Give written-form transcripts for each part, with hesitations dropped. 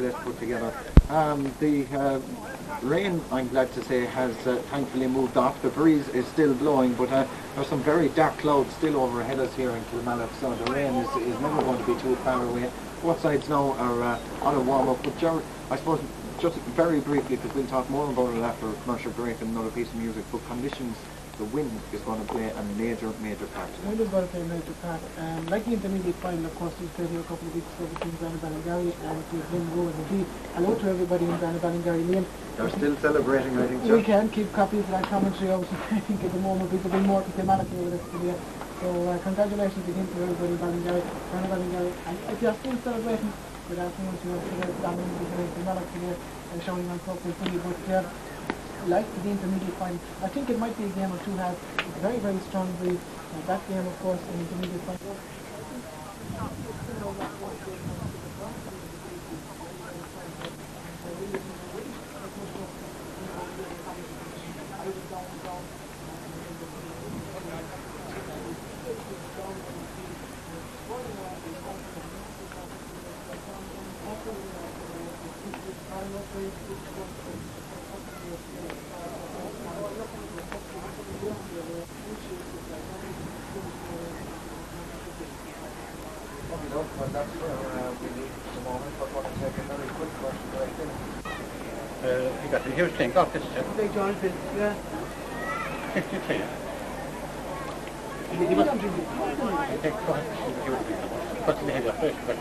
less put together. The rain, I'm glad to say, has thankfully moved off. The breeze is still blowing, but there's some very dark clouds still overhead us here in Kilmallock, so the rain is never going to be too far away. Both sides now are on a warm-up, but Gerald, I suppose, just very briefly, because we'll talk more about it after a commercial break and another piece of music, but conditions, the wind is going to play a major part. The wind is going to play a major part. Like the intermediate final, of course, we played here a couple of weeks ago between Ballingarry and Glen Road. Indeed, hello to everybody in Ballingarry Lane. They're still celebrating, I think, We can keep copies of that commentary, obviously. I think at the moment we could be more to Kilmallock here with us today. So congratulations again to everybody in Ballingarry. And if you're still celebrating, good afternoon to you today, dominating today, Kilmallock today, and showing on Kilfinny. But like the intermediate final, I think it might be a game or two has a very, very strong breeze. That game, of course, in the intermediate final. You got a huge thing off this chip. Big John Fitz, yeah. 53. You don't drink it. I think so. What's in the head of fish? But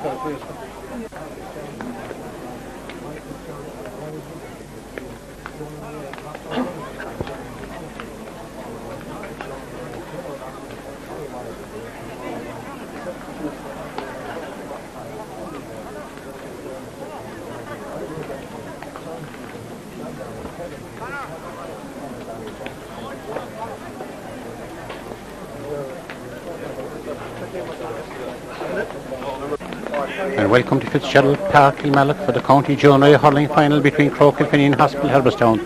and welcome to Fitzgerald Park, Kilmallock, for the County Junior Hurling Final between Croagh, Kilfinny and Hospital, Herbertstown.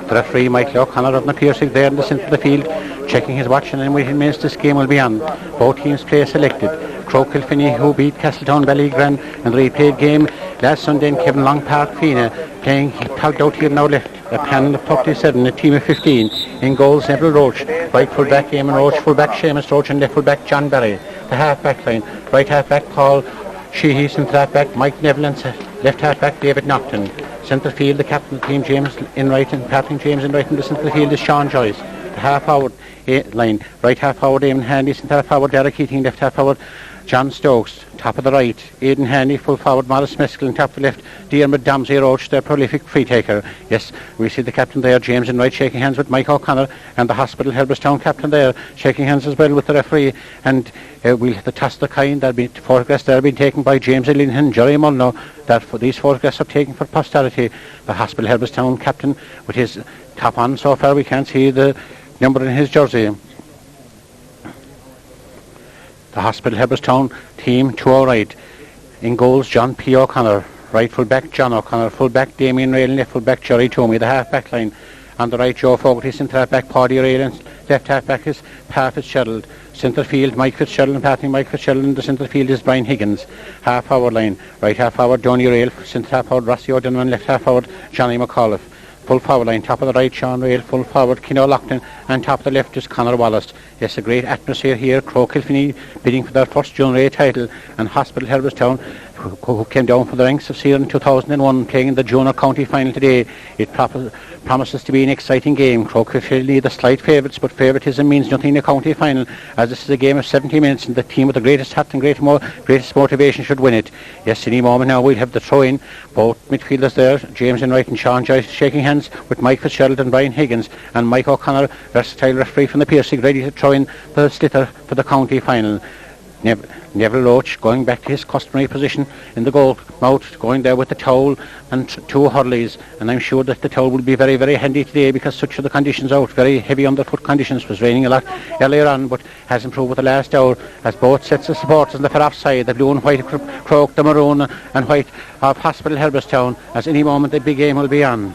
The referee, Michael O'Connor of Piercing, there in the centre of the field, checking his watch, and in waiting minutes this game will be on. Both teams play selected. Croagh, Kilfinny, who beat Castletown Ballygran in the replayed game last Sunday in Kevin Long Park, Fianna, playing tugged out here now left. A panel of 37, a team of 15. In goals, Neville Roach, right full back Eamon Roach, full back Seamus Roach, and left full back John Barry. The half back line, right half back Paul Sheehy, centre half back Mike Neville, and left half back David Naughton. Centre field, the captain of the team James Enright, and Patrick James Enright, and the centre field is Sean Joyce. The half forward line, right half forward Eamon Handy, centre half forward Derek Keating, left half forward John Stokes, top of the right Aidan Handy, full forward Morris Meskel, and top of the left Diarmid Domsey Roach, their prolific free taker. Yes, we see the captain there, James Enright, shaking hands with Mike O'Connor, and the Hospital Herbertstown captain there shaking hands as well with the referee. And we'll have the toss of the kind. There'll be photographs there being taken by James Linhan and Jerry Mulno. That for these photographs are taken for posterity. The Hospital Herbertstown captain with his top on so far, we can't see the number in his jersey. The Hospital Herbertstown team to our right. In goals, John P. O'Connor. Right full back, John O'Connor. Full back, Damien Rail. Left full back, Jerry Toomey. The half back line. On the right, Joe Fogarty. Centre half back, Paddy Rail. And left half back is Pat Fitzgerald. Centre field, Mike Fitzgerald and Patty Mike Fitzgerald. And the centre field is Brian Higgins. Half forward line. Right half forward, Donny Rail. Centre half forward, Rossi O'Donovan. Left half forward, Johnny McAuliffe. Full forward line, top of the right, Sean Rail, full forward, Kino Loughlin, and top of the left is Conor Wallace. Yes, a great atmosphere here. Croagh, Kilfinny bidding for their first Junior A title, and Hospital Herbertstown, who came down from the ranks of Sear in 2001, playing in the Junior County Final today. It promises to be an exciting game. Croagh, Kilfinny the slight favourites, but favouritism means nothing in a county final, as this is a game of 70 minutes, and the team with the greatest heart and greatest motivation should win it. Yes, any moment now we'll have the throw-in. Both midfielders there, James Enright and Sean Joyce, shaking hands with Mike Fitzgerald and Brian Higgins, and Mike O'Connor, versatile referee from the Piercing, ready to throw in the sliotar for the county final. Neville Roach going back to his customary position in the goal mouth, going there with the towel and two hurleys, and I'm sure that the towel will be very, very handy today, because such are the conditions out. Very heavy underfoot conditions. It was raining a lot earlier on, but has improved with the last hour, as both sets of supporters on the far offside, the blue and white of Croagh, the maroon and white of Hospital Herbertstown, as any moment the big game will be on.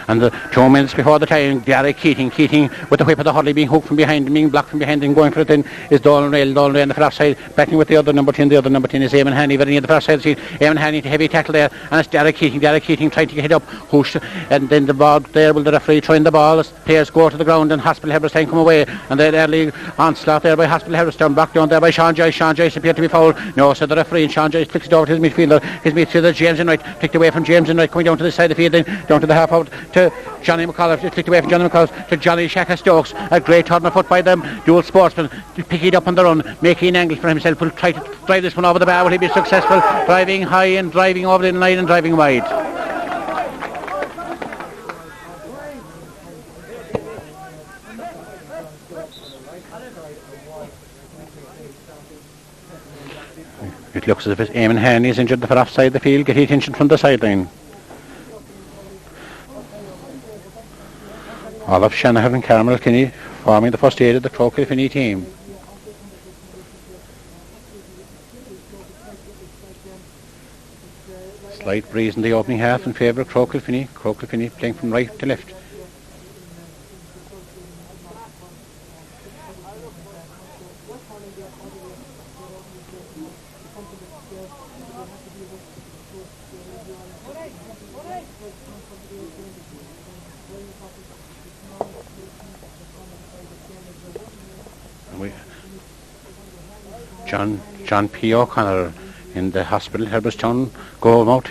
And 2 minutes before the time, Derek Keating with the whip of the hurley being hooked from behind, being blocked from behind and going for it then is Dolan Rail on the far side, backing with the other number 10. The other number 10 is Eamon Haney, very near the far side of the field. Eamon Haney to heavy tackle there, and it's Derek Keating trying to get it up, and then the ball there, will the referee throwing the ball as players go to the ground, and Hospital Herbertstown come away, and the early onslaught there by Hospital Herbertstown, back down there by Sean Joyce appeared to be fouled. No, said the referee, and Sean Joyce flicks it over to his midfielder James Enright, flicked away from James Enright, coming down to the side of the field, then down to the half out to Johnny McCullough, flicked away from Johnny McCullough to Johnny Shaka Stokes. A great turn of foot by them dual sportsmen to pick it up on the run, making an angle for himself. Will try to drive this one over the bar. Will he be successful? Driving high and driving over the line and driving wide. It looks as if Eamon Haney is injured for offside the field. Get attention from the sideline. Olive Shanahan and Carmel Kinney forming the first aid of the Croagh Kilfinny team. Slight breeze in the opening half in favour of Croagh Kilfinny. Croagh Kilfinny playing from right to left. John P. O'Connor in the Hospital Herbertstown goal mouth.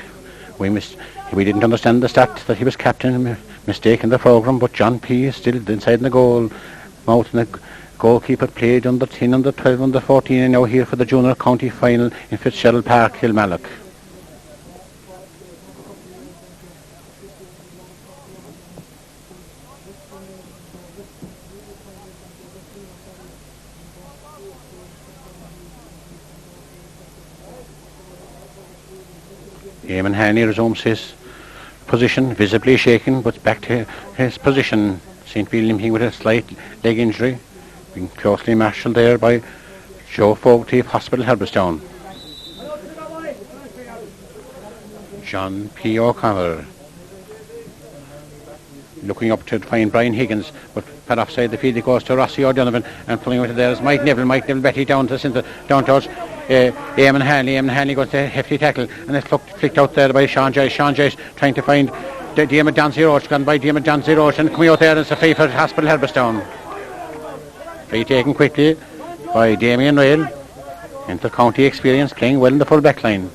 We didn't understand the stat that he was captain, mistake in the programme, but John P. is still inside the goal mouth, and the goalkeeper played under 10, under 12, under 14, and now here for the junior county final in Fitzgerald Park, Kilmallock. Eamon Haney resumes his position, visibly shaken, but back to his position. St. B limping with a slight leg injury, being closely marshalled there by Joe Fogarty of Hospital Herbertstown. John P. O'Connor looking up to find Brian Higgins, but far offside the field he goes to Rossi O'Donovan, and pulling out there is Mike Neville Betty down to the centre, down towards Eamon Hanley goes to a hefty tackle, and it's flicked out there by Sean Joyce trying to find Diarmaid Dancy Roach, gone by Diarmaid Dancy Roach, and coming out there, and it's a free for Hospital Herbertstown. Free taken quickly by Damien Rail, inter-county experience, playing well in the full back line.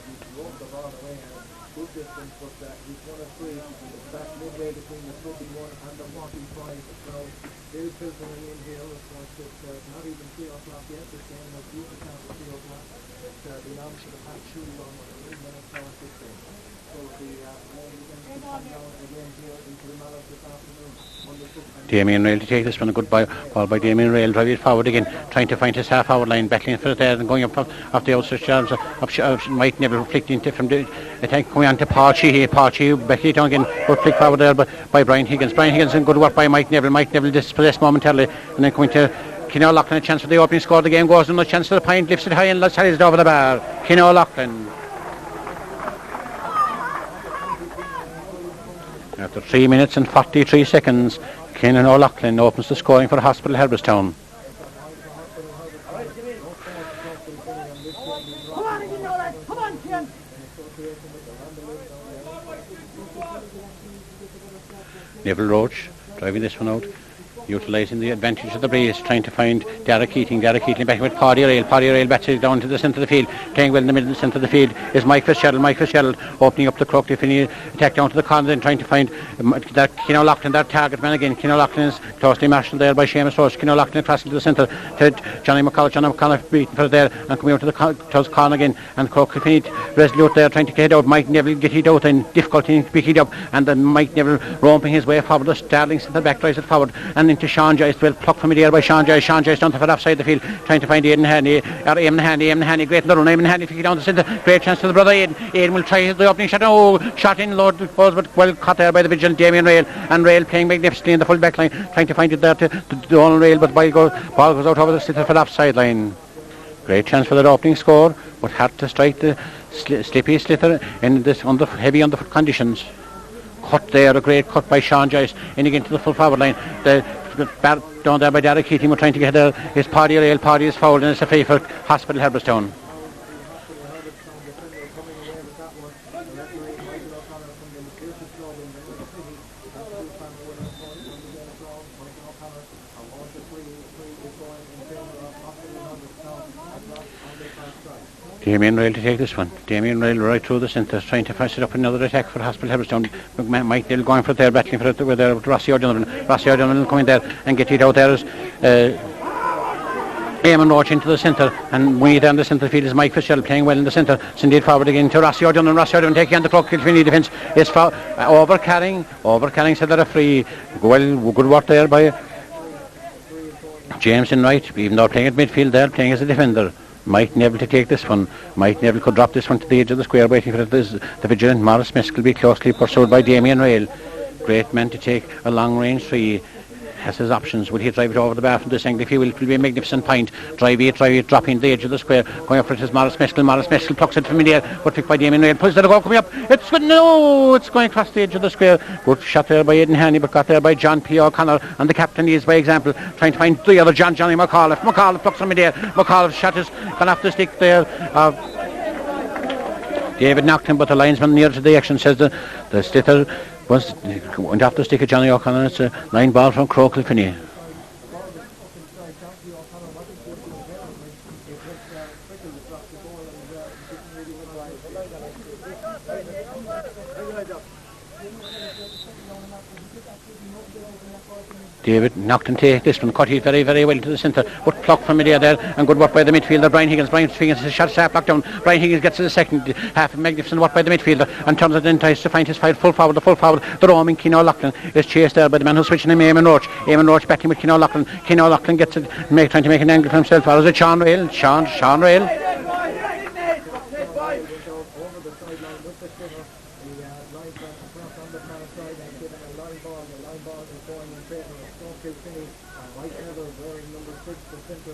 Damien Rail to take this one, a good ball by Damien Rail, drive it forward again, trying to find his half-hour line, battling for it there and going up off the outstretched arms of Mike Neville, flicking from the attack, coming on to Paul Sheehy backing it down again, good flick forward there by Brian Higgins, and good work by Mike Neville dispossessed momentarily, and then coming to Keane O'Loughlin, a chance for the opening score. The game goes on, a chance for the point, lifts it high and sallies it over the bar. Keane O'Loughlin. After 3 minutes and 43 seconds, Keane O'Loughlin opens the scoring for Hospital Herbertstown. Neville Roach driving this one out, utilising the advantage of the breeze, trying to find Derek Keating back with Paddy Rail bats it down to the centre of the field, playing well in the middle centre of the field is Mike Fitzgerald opening up the Croagh Kilfinny attack down to the corner, then trying to find that Keane O'Loughlin, their target man again. Keane O'Loughlin is closely marshalled there by Seamus Roach. Keane O'Loughlin crossing to the centre to Johnny McCullough beaten for there and coming out to the corner again, and Croagh Kilfinny resolute there trying to get it out. Mike Neville get it out and difficulty in picking it up, and then Mike Neville romping his way forward, the Starling centre back drives it forward and into Sean Joyce, well plucked from mid-air by Sean Joyce down to the offside the field, trying to find Eamon Haney, great in the run. Eamon Haney flicking down the centre, great chance to the brother Aidan will try the opening shot, shot in low, but well caught there by the vigilant Damien Rail, and Rail playing magnificently in the full back line, trying to find it there to Donald Rail, but ball goes out over the slither for the offside line. Great chance for the opening score, but had to strike the slippy slither in this heavy underfoot conditions. cut there, a great cut by Sean Joyce, in again to the full forward line. The down there by Derek Keating, we're trying to get there. His Paddy Rail, Paddy is fouled, and it's a free for Hospital Herbertstown. Damien Rail to take this one. Damien Rail right through the centre, trying to set up another attack for Hospital Herbertstown. Mike Dill going for it there, battling for it with Rossi O'Donovan. Rossi O'Donovan coming there and get it out there as Eamon Roach into the centre, and way down the centre field is Mike Fitzgerald playing well in the centre. Indeed forward again to Rossi O'Donovan. Rossi O'Donovan taking on the Croagh Kilfinny defence. Is over-carrying, said they're a free. Good work there by James in right, even though playing at midfield there, playing as a defender. Mike Neville to take this one. Mike Neville could drop this one to the edge of the square, waiting for it. The vigilant Morris Smith will be closely pursued by Damien Rail. Great man to take a long range free. Has his options. Will he drive it over the bar from this angle? If he will, it will be a magnificent point. Drive it, dropping the edge of the square. Going up for it is Morris Smith. Morris Smith plucks it from in the air, but picked by Damien Rail. Pulls the goal coming up. It's good. No, it's going across the edge of the square. Good shot there by Aidan Haney, but got there by John P. O'Connor. And the captain is, by example, trying to find the other Johnny McAuliffe. McAuliffe plucks from in the air. McAuliffe's shot has gone off the stick there. David knocked him, but the linesman near to the action says the sliotar went off the stick of Johnny O'Connor. It's a line ball from Croagh Kilfinny. David knocked and take this one, cut it very, very well to the centre, but plucked from midair there, and good work by the midfielder, Brian Higgins. Brian Higgins, his shot sharp blocked down. Brian Higgins gets to the second half, magnificent work by the midfielder, and turns it in, tries to find his fight full forward. The roaming Keane O'Loughlin is chased there by the man who's switching him, Eamon Roach. Eamon Roach battling with Keane O'Loughlin. Keane O'Loughlin gets it, trying to make an angle for himself. Or is it Sean Rail? Sean Rail.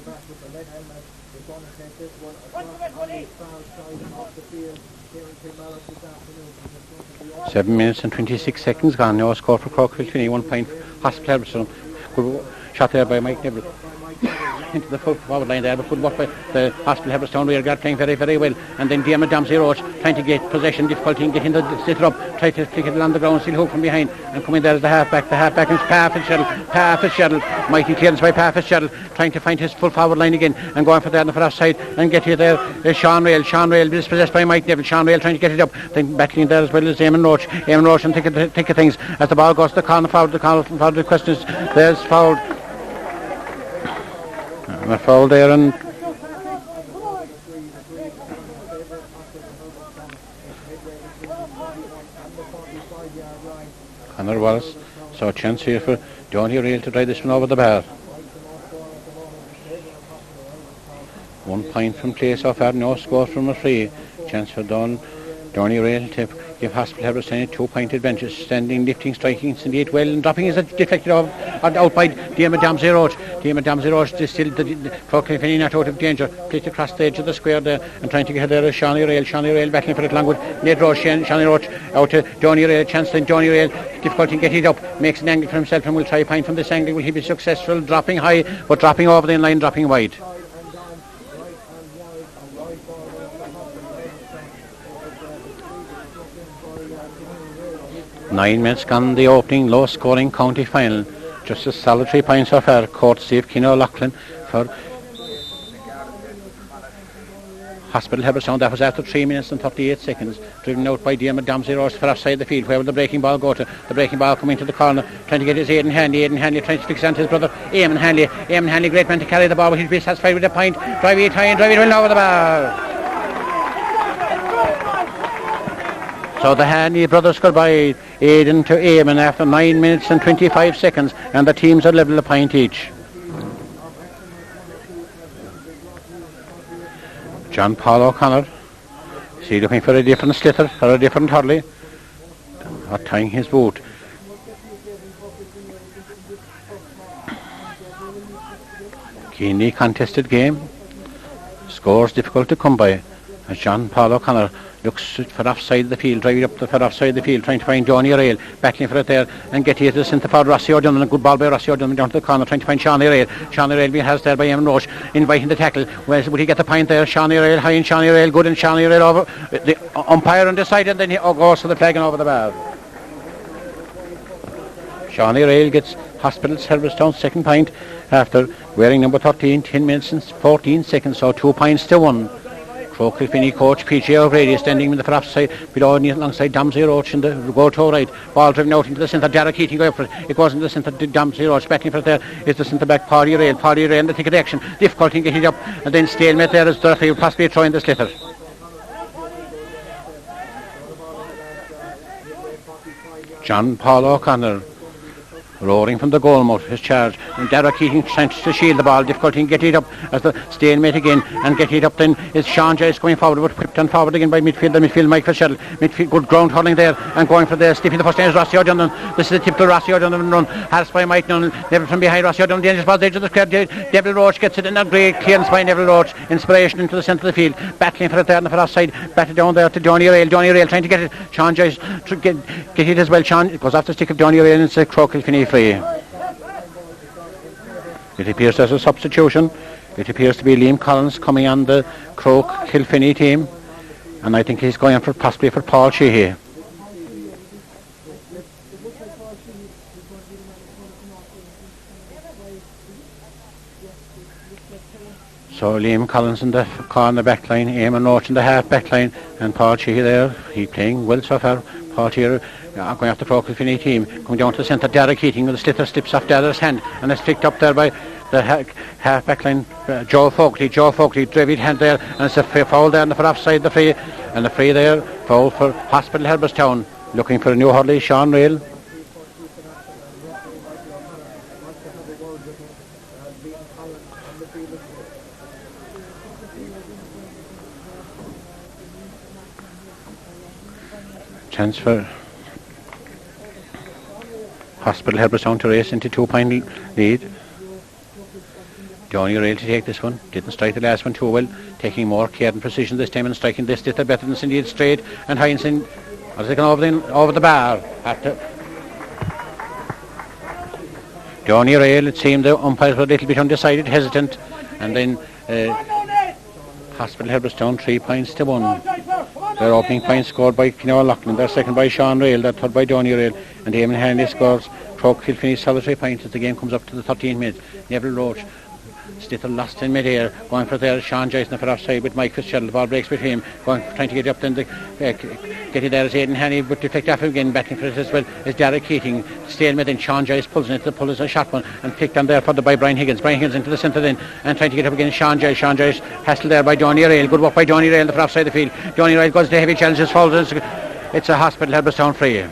back with the red helmet. They're going to take this one across on the far side of the field here in Kilmallock this afternoon. 7 minutes and 26 seconds gone. No score for Croagh Kilfinny, 1 point. Hospital Herbertstown. Good shot there by Mike Neville into the full forward line there, but good work by the Hospital Herbertstown rear guard, playing very, very well. And then Diarmaid Roach trying to get possession, difficulty in getting the sitter up, try to flick it along the ground, still hook from behind, and coming there is the halfback is Pa Fitzgerald, mighty clearance by Pa Fitzgerald, trying to find his full forward line again, and going for that on the far side, and get here there is Sean Rail dispossessed by Mike Neville. Sean Rail trying to get it up, then battling there as well as Eamon Roach and think of things as the ball goes to the corner forward. The question is, there's fouled. A foul there, and Conor Wallace. So a chance here for Johnny Rail to drive this one over the bar. 1 point from play so far, no score from a free. Chance for Johnny Rail to give Hospital Herbertstown 2 point advantage. Standing, lifting, striking, indeed well, and dropping is deflected out by Diarmaid Roach. Diarmaid Roach is still Croagh Kilfinny not out of danger. Flicked across the edge of the square there and trying to get there is Sean Rail battling for it along with Ned Roach. Sean Roach out to Johnny Rail. Chance then Johnny Rail, difficulty in getting it up, makes an angle for himself and will try a point from this angle. Will he be successful? Dropping high, but dropping over the line, dropping wide. Nine minutes gone, the opening low scoring county final. Just a solitary point so far, courtesy of Keane O'Loughlin for Hospital Herbertstown. That was after 3 minutes and 38 seconds, driven out by Diarmaid Roach for offside the field. Where will the breaking ball go to? The breaking ball coming to the corner, trying to get his Aidan Hanley trying to fix it onto his brother Eamon Hanley, great man to carry the ball, but he'll be satisfied with the point. Drive it high and drive it well over the bar. So the Hanley brothers scored by Aidan to Eamon after 9 minutes and 25 seconds, and the teams are level a point each. John Paul O'Connor, is he looking for a different sliotar or a different hurley? Not tying his boot. Keenly contested game. Scores difficult to come by as John Paul O'Connor looks for offside of the field, driving up for offside of the field, trying to find Johnny O'Reilly, battling for it there, and get it to the centre for Rossi O'Donnell, a good ball by Rossi O'Donnell down to the corner, trying to find Sean O'Reilly. Sean O'Reilly being has there by Eamon Roche, inviting the tackle. Well, would he get the point there? Sean O'Reilly high and Sean O'Reilly good, and Sean O'Reilly over the umpire on the side, and then he goes for the flag and over the bar. Sean O'Reilly gets Hospital's Herbertstown second point after wearing number 13, 10 minutes and 14 seconds, so 2 points to 1. Croagh Kilfinny coach PJ O'Grady standing in the far side below alongside Damsey Roach in the goal to right. Ball driven out into the centre. Derek Keating going for it. It goes into the centre. Damsey Roach battling for it there. It's the centre back Paddy Rail. Paddy Rail the ticket action. Difficulty in getting it up, and then stalemate there as Dorothy will possibly throwing the sliotar. John Paul O'Connor roaring from the goal mouth, his charge, and Derek Keating trying to shield the ball, difficulty in getting it up as the stalemate again, and getting it up then is Sean Joyce going forward, but whipped on forward again by the midfield Mike Fitzgerald, midfield good ground hurling there, and going for the stiff in the first time is Rossi O'Donnell. This is the typical Rossi O'Donnell run, harassed by Mike Nunnell, Neville from behind Rossi O'Donnell, dangerous ball, edge of the square, Devil Roach gets it in a great clearance by Neville Roach, inspiration into the centre of the field, battling for it there on the far side, batted down there to Johnny O'Reilly trying to get it, Sean Joyce to get it as well. Sean, it goes off the stick of Johnny O'Reilly, and it's a Croagh Kilfinny free. It appears as a substitution. It appears to be Liam Collins coming on the Croagh Kilfinny team, and I think he's going on possibly for Paul Sheehy. So Liam Collins in the corner back line, Eamon Roach in the half back line, and Paul Sheehy there. He's playing well so far. Paul Sheehy going off the Croagh Kilfinny team, coming down to the centre. Derek Keating with the sliotar slips off Derek's hand, and it's picked up there by the half back line, Joe Fogarty drove his hand there, and it's a foul there on the far offside the free, and the free there, foul for Hospital Herbertstown, looking for a new hurley, Sean Rail. Chance for Hospital Herbertstown to race into 2-point lead. Johnny O'Reilly to take this one. Didn't strike the last one too well. Taking more care and precision this time and striking this little better than Cindy straight. And Heinsohn was taken over the bar. Johnny O'Reilly, it seemed the umpires were a little bit undecided, hesitant. And then Hospital Herbertstown 3 points to 1. Their opening point scored by Cinnamon Loughlin, their second by Sean Rail, their third by Johnny O'Reilly, and Eamon Hanley scores Croagh Kilfinny solitary points as the game comes up to the 13 minutes. Neville Roach Slither lost in mid-air, going for there, Sean Joyce for offside with Mike Fitzgerald, the ball breaks with him, trying to get it up, then get it there as Aidan Haney, but deflect off him again, battling for it as well as Derek Keating, stalemate, then Sean Joyce pulls it, the pull is a shot one, and picked on there further by Brian Higgins into the centre then, and trying to get up again Sean Joyce hassled there by Johnny O'Reilly, good work by Johnny O'Reilly, the far offside the field, Johnny O'Reilly goes to heavy challenges, falls, it's a Hospital Herbertstown free.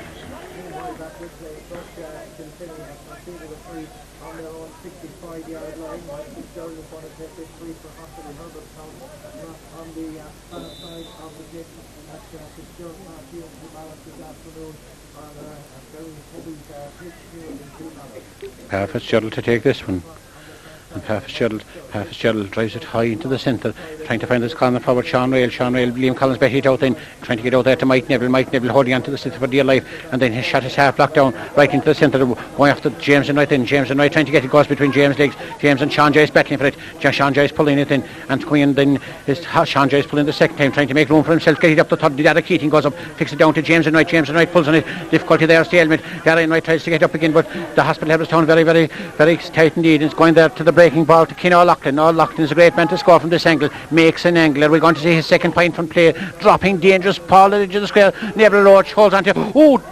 Fitzgerald to take this one, and Fitzgerald drives it high into the centre, trying to find this corner forward. Sean Rail, Liam Collins bet it out then, trying to get out there to Mike Neville holding on to the centre for dear life, and then his shot is half blocked down right into the centre, going after James and Wright then, James and Wright trying to get it, goes between James' legs, James and Sean Joyce battling for it, Sean Joyce pulling it in, and Queen then is Sean Joyce pulling the second time, trying to make room for himself, get it up the third, Derek Keating goes up, fix it down to James and Wright pulls on it, difficulty there, stalemate, Derek Wright tries to get up again, but the Hospital Herbertstown very tight indeed, it's going there to the breaking ball to Cinnamon Loughlin. Loughlin is a great man to score from this angle, makes an angle. Are we going to see his second point from play? Dropping dangerous, Paul at the edge of the square. Neville Roach holds on to,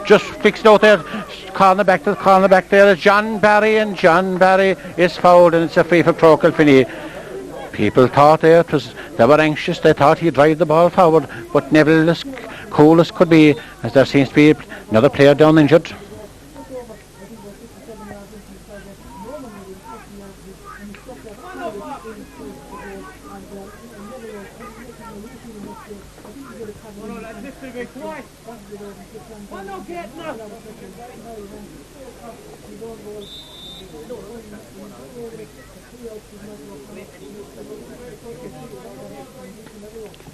just fixed out there. Corner back there is John Barry, and John Barry is fouled, and it's a free for Croagh Kilfinny. People thought they were anxious, they thought he'd drive the ball forward, but Neville is cool as could be, as there seems to be another player down injured.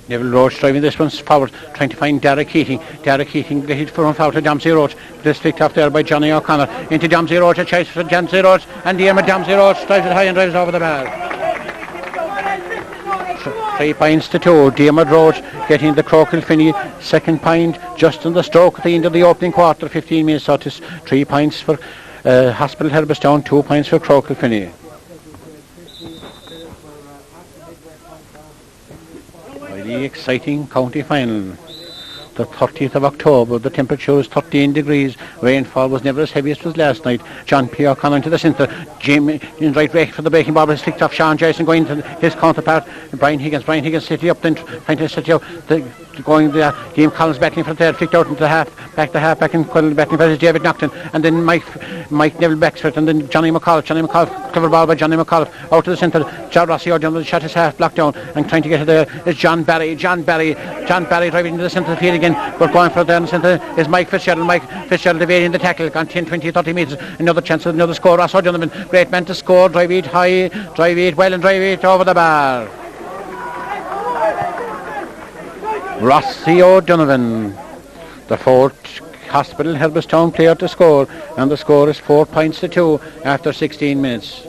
Neville Roach driving this one forward, trying to find Derek Keating. Derek Keating get it from foul to Dempsey Roach. This picked off there by Johnny O'Connor. Into Dempsey Roach, a chase for Dempsey Roach, and Diarmid Dempsey Roach drives it high and drives over the bar. 3 points to 2. Diarmid Roach getting the Croagh Kilfinny second point just on the stroke at the end of the opening quarter. 15 minutes out. 3 points for Hospital Herbertstown, 2 points for Croagh Kilfinny. Highly exciting county final. The 30th of October, the temperature was 13 degrees. Rainfall was never as heavy as it was last night. John P. O'Connor into the centre. Jim in right break for the breaking ball, but it's flicked off Sean Jason going to his counterpart. Brian Higgins setting up, then trying to set out. Going there, Liam Collins battling for the third, flicked out into the half back in Quinn battling for David Nocton, and then Mike Neville Baxford, and then Johnny McAuliffe, clever ball by Johnny McAuliffe, out to the centre. John Rossi O'Donnell shot his half blocked down, and trying to get it there is John Barry driving into the centre of the field again, but going for it there in the centre is Mike Fitzgerald evading the tackle, gone 10, 20, 30 metres, another chance, another score. Ross O'Donovan, great man to score, drive it high, drive it well and drive it over the bar. Rossi O'Donovan, the fourth Hospital Herbertstown player to score, and the score is 4 points to 2 after 16 minutes.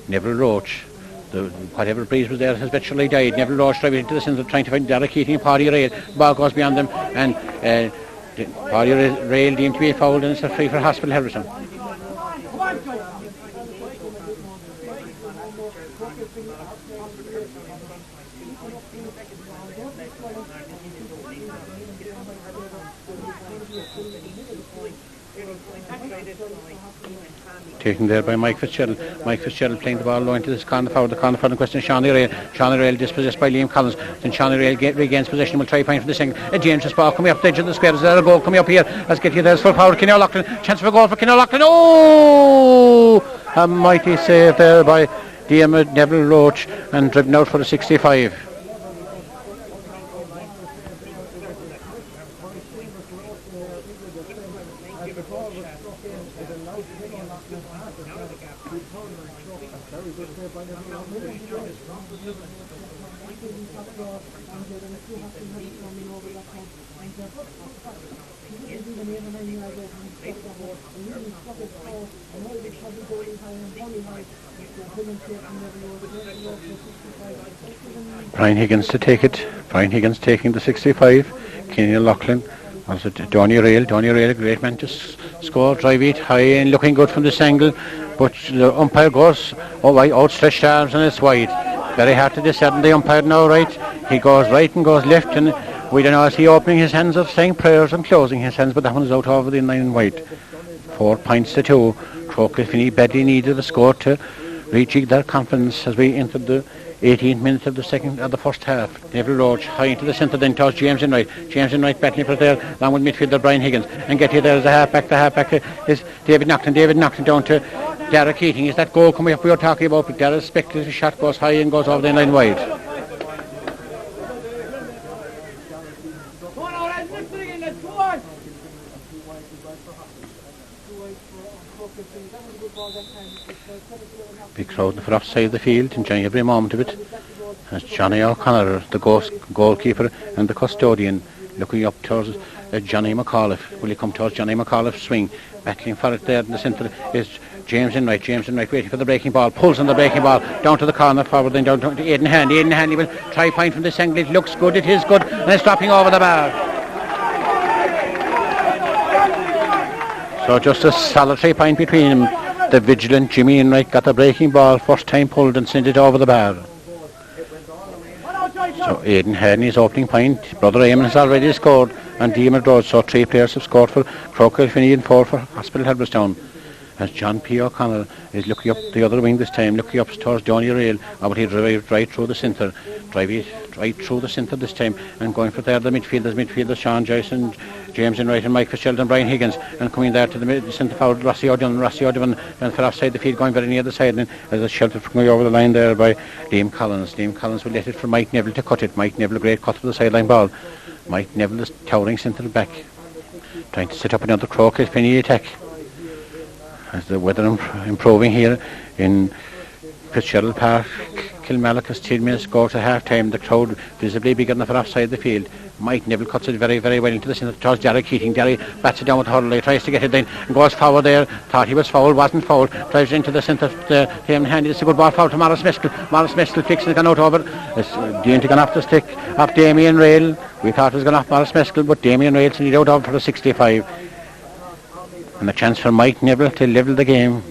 Neville Roach, whatever breeze was there has virtually died. Neville Roach driving into the centre, trying to find Derek Keating and Paddy Rail. The ball goes beyond them, and Paddy Rail deemed to be fouled, and it's a free for Hospital Herbertstown. Taken there by Mike Fitzgerald. Mike Fitzgerald playing the ball low into this corner forward. The corner forward in question is Shawnee Rail. Shawnee Rail dispossessed by Liam Collins. Then Shawnee Rail regains possession. Will try to find for the second. James' ball coming up the edge of the square. Is there a goal coming up here? Let's get you there. It's full forward. Kenny O'Loughlin. Chance for a goal for Kenny O'Loughlin. Oh! A mighty save there by Diarmid Neville Roach, and driven out for the 65. Brian Higgins to take it. Brian Higgins taking the 65. Kenny O'Loughlin. Also Donny Rail, a great man to score, drive it high and looking good from this angle, but the umpire goes outstretched arms and it's wide. Very hard to discern the umpire now, right? He goes right and goes left, and we don't know, is he opening his hands or saying prayers and closing his hands, but that one is out over the line and wide. 4 points to 2. Croagh Kilfinny badly needed a score to rejig their confidence as we entered the 18th minute of the first half. Neville Roach high into the centre, then towards James Enright. James Enright battling for it there, along with midfielder Brian Higgins. And get here there is the half-back. The half-back is David Nocton down to Derek Keating. Is that goal coming up we were talking about? But Derek's speculative shot goes high and goes over the line wide. Big crowd for offside the field, enjoying every moment of it. As Johnny O'Connor, the goalkeeper and the custodian, looking up towards Johnny McAuliffe. Will he come towards Johnny McAuliffe's swing? Battling for it there in the centre is James Enright waiting for the breaking ball, pulls on the breaking ball, down to the corner forward, then down to Aidan Hanley. Aidan Hanley will try point from this angle. It looks good, it is good, and it's dropping over the bar. So just a solitary point between them. The vigilant Jimmy Enright got the breaking ball, first time pulled and sent it over the bar. So Aidan Hanley's opening point. Brother Eamon has already scored, and Diarmid Roach, so 3 players have scored for Croagh Kilfinny and 4 for Hospital Herbertstown. As John P. O'Connor is looking up the other wing this time, looking up towards Donny Rail, but he drives right through the centre, this time, and going for there the midfielders Sean Joyce and James Enright and Mike Fitzgerald and Brian Higgins, and coming there to the centre forward Rossi O'Donovan, and for offside the field, going very near the side, and as a shelter from going over the line there by Liam Collins. Liam Collins will let it for Mike Neville to cut it. Mike Neville, a great cut for the sideline ball. Mike Neville is towering centre back. trying to set up another Croagh Kilfinny attack. As the weather improving here in Fitzgerald Park, Kilmallock has 10 minutes to go to half time. The crowd visibly big enough for offside the field. Mike Neville cuts it very, very well into the centre towards Derek Keating. Derry bats it down with Hurley, tries to get it in and goes forward there. Thought he was fouled, wasn't fouled. Drives into the centre there. Him handy. It's a good ball foul to Morris Meskel. Morris Meskel fixing it, gone out over. It's Deanty gone off the stick of Damien Rail. We thought it was gone off Morris Meskel, but Damien Rail sent it out over for a 65. And a chance for Mike Neville to level the game.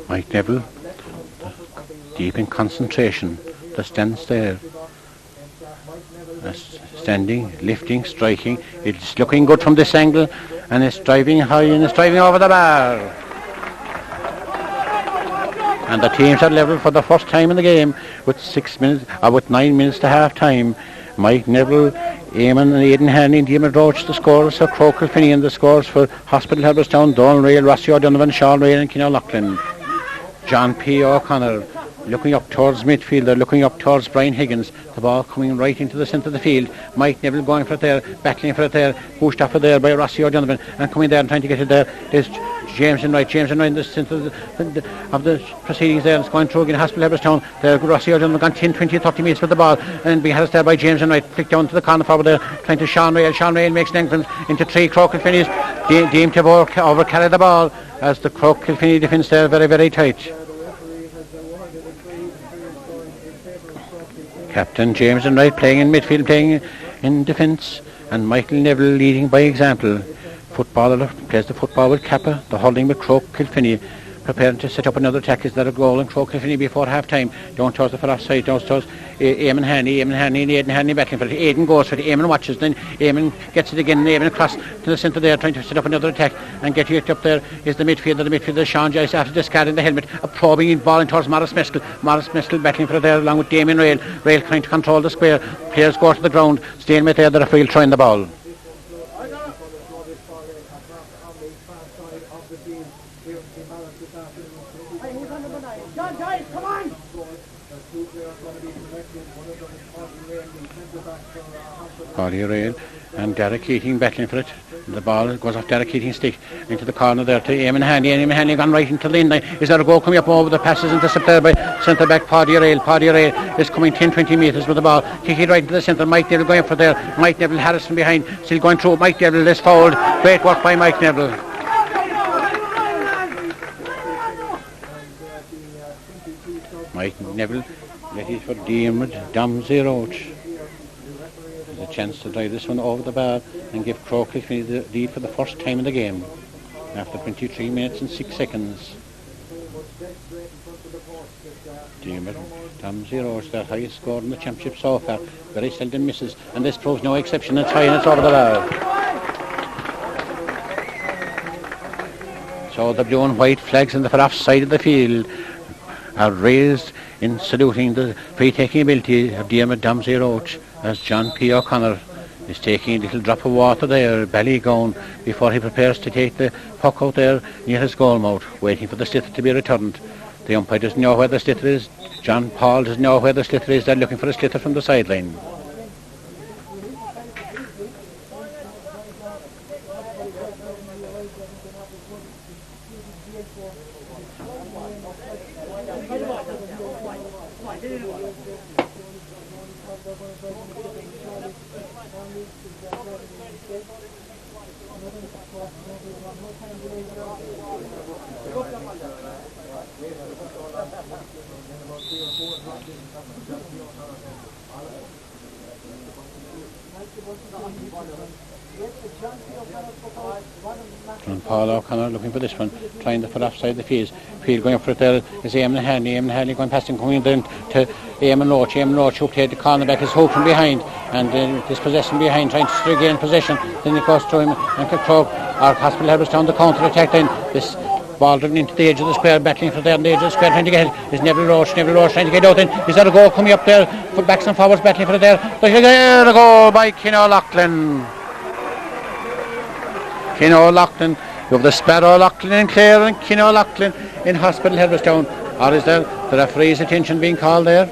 Mike Neville, deep in concentration, just stands there. Standing, lifting, striking. It's looking good from this angle, and it's driving high and it's driving over the bar. And the teams are level for the first time in the game with 9 minutes to half time. Mike Neville, Eamon and Aidan Hanley and Diarmaid Roach the scores for Croagh Kilfinny, and the scores for Hospital Herbertstown, Donal Rail, Rossi O'Donovan, Sean Rail and Keenan O'Loughlin. John P. O'Connor looking up towards midfield, they're looking up towards Brian Higgins. The ball coming right into the centre of the field. Mike Neville going for it there, battling for it there, pushed off it there by Rossi O'Donovan and coming there and trying to get it there. There's James Enright in the centre of the proceedings there. It's going through again, Hospital Herbertstown. There, Rossi O'Donovan gone 10, 20, 30 metres with the ball and being held there by James Enright. Flicked down to the corner forward there, trying to Sean Rail. Sean Rail makes an entrance into 3 Croagh Kilfinny's. Deemed to over carry the ball as the Croagh Kilfinny defence there very, very tight. Captain James Enright playing in midfield, playing in defence, and Michael Neville leading by example. Footballer plays the football with Kappa, the holding with Croagh Kilfinny, preparing to set up another attack. Is there a goal in Croagh Kilfinny before half time? Down towards the far offside, down towards Eamon Hanley and Aidan Hanley battling for it. Aidan goes for it, Eamon watches, then Eamon gets it again, Eamon across to the centre there, trying to set up another attack and get it up there. Is the midfielder Sean Joyce after discarding the helmet, a probing ball in towards Morris Meskel. Morris Meskel battling for it there along with Damien Rail. Rail trying to control the square. Players go to the ground, stalemate there, the referee throwing the ball. Paddy Rail and Derek Keating battling for it. The ball goes off Derek Keating's stick into the corner there to Eamon Hanley, and Eamon Hanley gone right into the line. Is there a goal coming up over the passes intercepted by centre back Paddy Rail? Paddy Rail is coming 10-20 metres with the ball, kicking right into the centre. Mike Neville going for there. Mike Neville, Harris from behind, still going through. Mike Neville is fouled. Great work by Mike Neville. Mike Neville, that is for Diarmaid Roach. A chance to drive this one over the bar and give Croagh Kilfinny the lead for the first time in the game after 23 minutes and 6 seconds. Diarmaid Roach, their highest score in the championship so far, very seldom misses, and this proves no exception. It's high and it's over the bar. So the blue and white flags in the far off side of the field are raised in saluting the free-taking ability of Diarmaid Roach, as John P. O'Connor is taking a little drop of water there, belly going, before he prepares to take the puck out there near his goal mouth, waiting for the sliotar to be returned. The umpire doesn't know where the sliotar is. John Paul doesn't know where the sliotar is. They're looking for a sliotar from the sideline. John Paul O'Connor looking for this one, trying the foot offside the field going for it there is Eamon Hanley going past him, coming then to Eamon Roach hooked head, the cornerback is hooked from behind and dispossessing behind, trying to regain possession, then it goes through him and Croagh or Hospital Herbertstown the counter attack then. This Ball driven into the edge of the square, battling for there on the edge of the square, trying to get it. Is Neville Roche trying to get out in. Is there a goal coming up there? For backs and forwards battling for it there. There's a goal by Cian O'Loughlin. Cian O'Loughlin. You have the Sparrow O'Loughlin in Clare and Cian O'Loughlin in Hospital Herbertstown. Or is there the referee's attention being called there?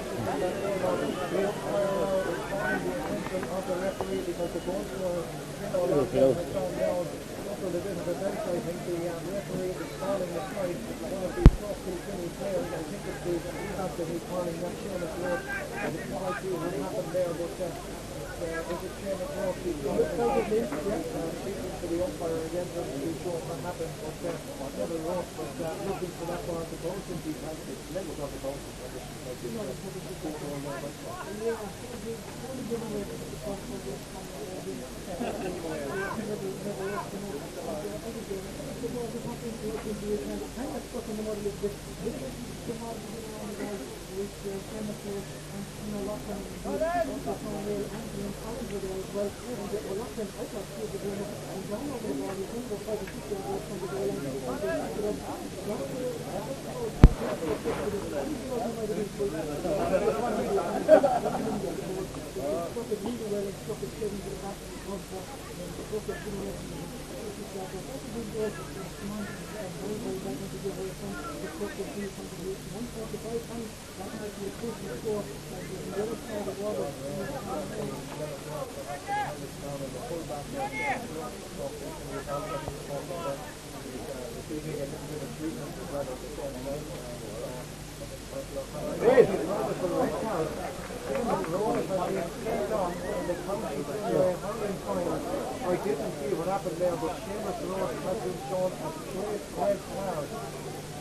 I didn't see what happened there, but Seamus Road has been shown a straight red card.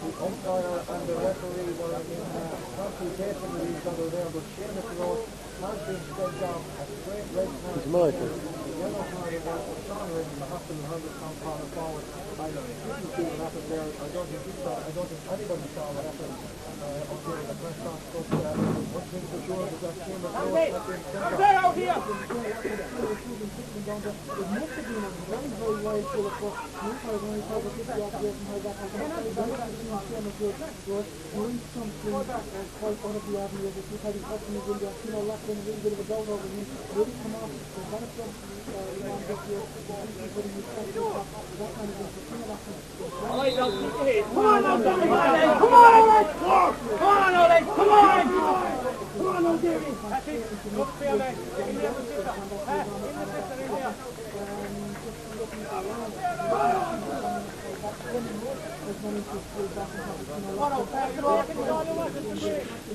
The umpire and the referee were in consultation with each other there, but Seamus Road has been sent down a straight red card. The yellow card in that was Sean Red in the Hospital Herbertstown corner forward. I didn't see what happened there. I don't think anybody saw what happened up there in the press box, but one thing for sure is that Seamus Road has been sent down. It must have been a very, very wide full of foot. Umpire only told us 50 off here from how that has happened. Seamus Road was doing something quite out of the ordinary. As you had his customers in there, Cian O'Loughlin, a little bit of a doubt over him. Will he come off? There's a lot of stuff around this year. Putting his head to that kind of thing. So Cian O'Loughlin. Come on, Ollie! Come on, Ollie! Come on! Come on, O'Deary! That's it. Look for your leg.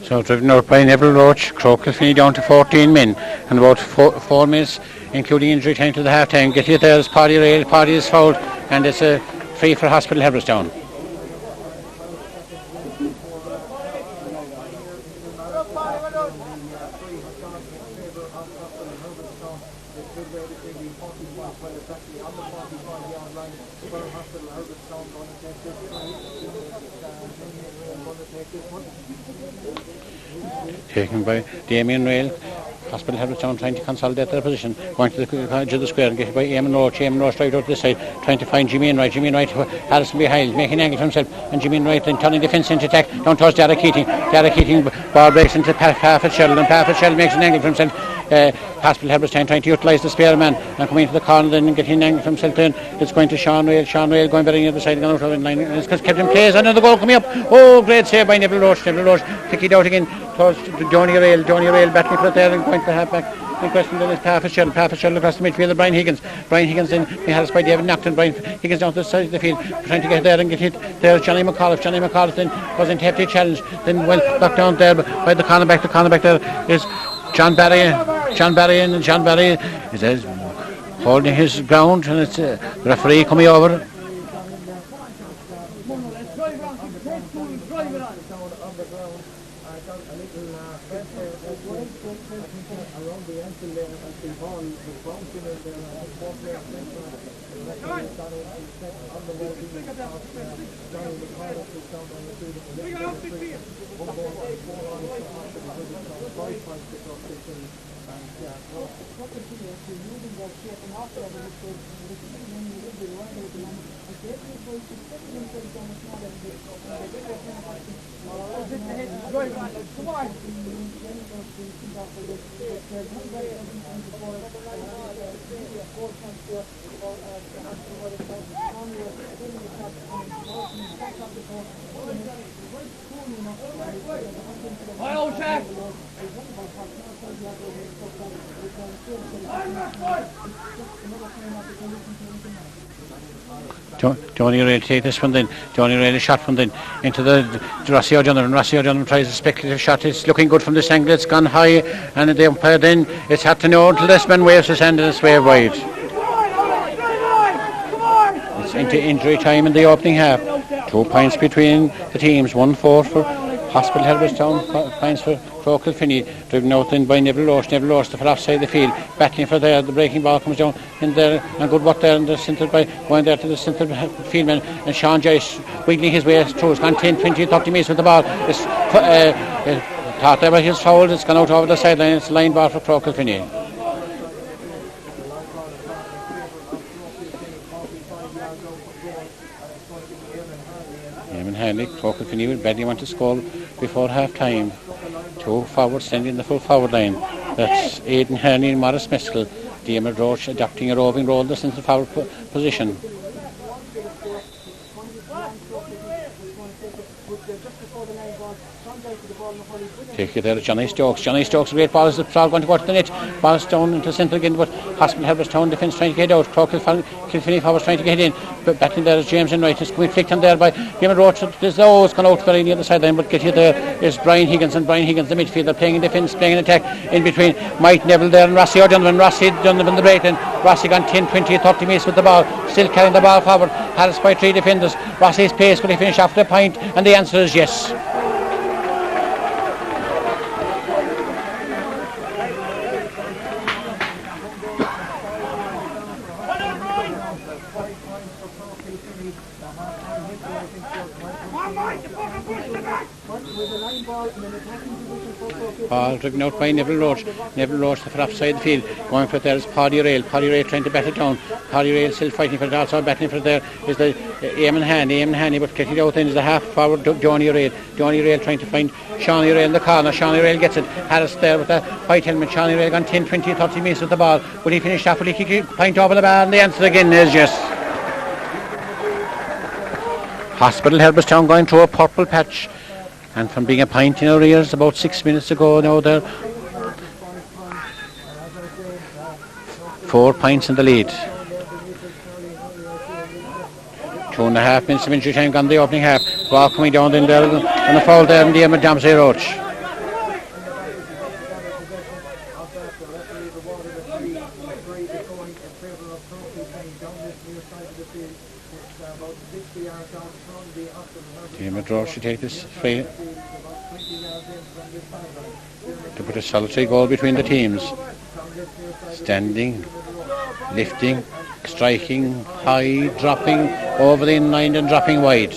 So driven out by Neville Roach, Croagh Kilfinny down to 14 men, and about 4 minutes, including injury time to the half time. Get it there as Paddy is fouled, and it's a free for Hospital Herbertstown. Taken by Damien Rail. Hospital Herbertstown trying to consolidate their position, going to the edge of the square and get by Eamon Roach right out to this side, trying to find Jimmy Wright, Harrison behind, making an angle for himself, and Jimmy Wright then turning defence into attack, down towards Derek Keating, ball breaks into Pat Fitzgerald, and Pat Fitzgerald makes an angle for himself. Hospital Herbertstown trying to utilise the spare man and coming into the corner then and getting an angle for himself then. It's going to Sean Rail going very near the side, going out of the line, and it's kept in place, another goal coming up. Oh, great save by Neville Roach, kick it out again towards Johnny Rail battling for it there and going to the half back. In question then is Pat Fitzgerald across the midfield, Brian Higgins then he has by David Nocton. Brian Higgins down to the side of the field trying to get there and get hit there. Johnny McAuliffe then was in hefty challenge, then well knocked down there by the cornerback there is John Barry is holding his ground, and it's the referee coming over. Johnny Rail take this one then. Johnny Rail is shot from then into the Rossi O'Donovan. Rossi O'Donovan tries a speculative shot. It's looking good from this angle. It's gone high, and the umpire then it's had to know until this man waves his hand and it's way wide. It's into injury time in the opening half. 2 points between the teams. 1-4 for Hospital Herbertstown, points for Croagh Kilfinny, driven out then by Neville Roche. Neville Roche the offside the field, battling for there. The breaking ball comes down in there, and good work there in the centre by going there to the centre fieldman, and Sean Joyce wiggling his way through. It's gone 10, 20, 30 metres with the ball. It's thought there by his foul. It's gone out over the sideline. It's a line ball for Croagh Kilfinny. Croagh Kilfinny will badly want to score before half time. 2 forwards standing in the full forward line. That's Aidan Herney and Morris Meskel. Diarmaid Roach adopting a roving role in the central forward position. Take it there, Johnny Stokes. Johnny Stokes, great ball as the ball going to go to the net. Ball's down into the centre again, but Hospital Herbertstown defence trying to get out. Croagh Kilfinny forwards trying to get in. But battling there is James Enright. It's going flicked on there by Diarmaid Roach. There's it's gone out very near the sideline, but get you there is Brian Higgins, and Brian Higgins, the midfielder, playing in defence, playing in attack in between Mike Neville there and Rossi O'Donovan. Rossi O'Donovan the break, and Rossi gone 10, 20, 30 metres with the ball, still carrying the ball forward. Harassed by 3 defenders. Rossi's pace, will he finish after a point? And the answer is yes. Ball driven out by Neville Roach. Neville Roach the offside the field. Going for it there is Paddy Rail. Paddy Rail trying to bat it down. Paddy Rail still fighting for it. Also battling for it there is the Eamon Haney, but getting out then is the half forward Johnny Rail. Johnny Rail trying to find Shawnee Rail in the corner. Shawnee Rail gets it. Harris there with the white helmet. Shawnee Rail gone 10, 20, 30 metres with the ball. Will he finish off? Will he kick it? Point over the bar? And the answer again is yes. Hospital Herbertstown going through a purple patch. And from being a pint in arrears about 6 minutes ago now they're 4 pints in the lead. 2.5 minutes of injury time gone the opening half. Ball coming down in there on the foul there and Diarmaid Damsey Roach. Diarmaid Roach should take this free to put a solitary goal between the teams. Standing, lifting, striking, high, dropping over the in-line and dropping wide.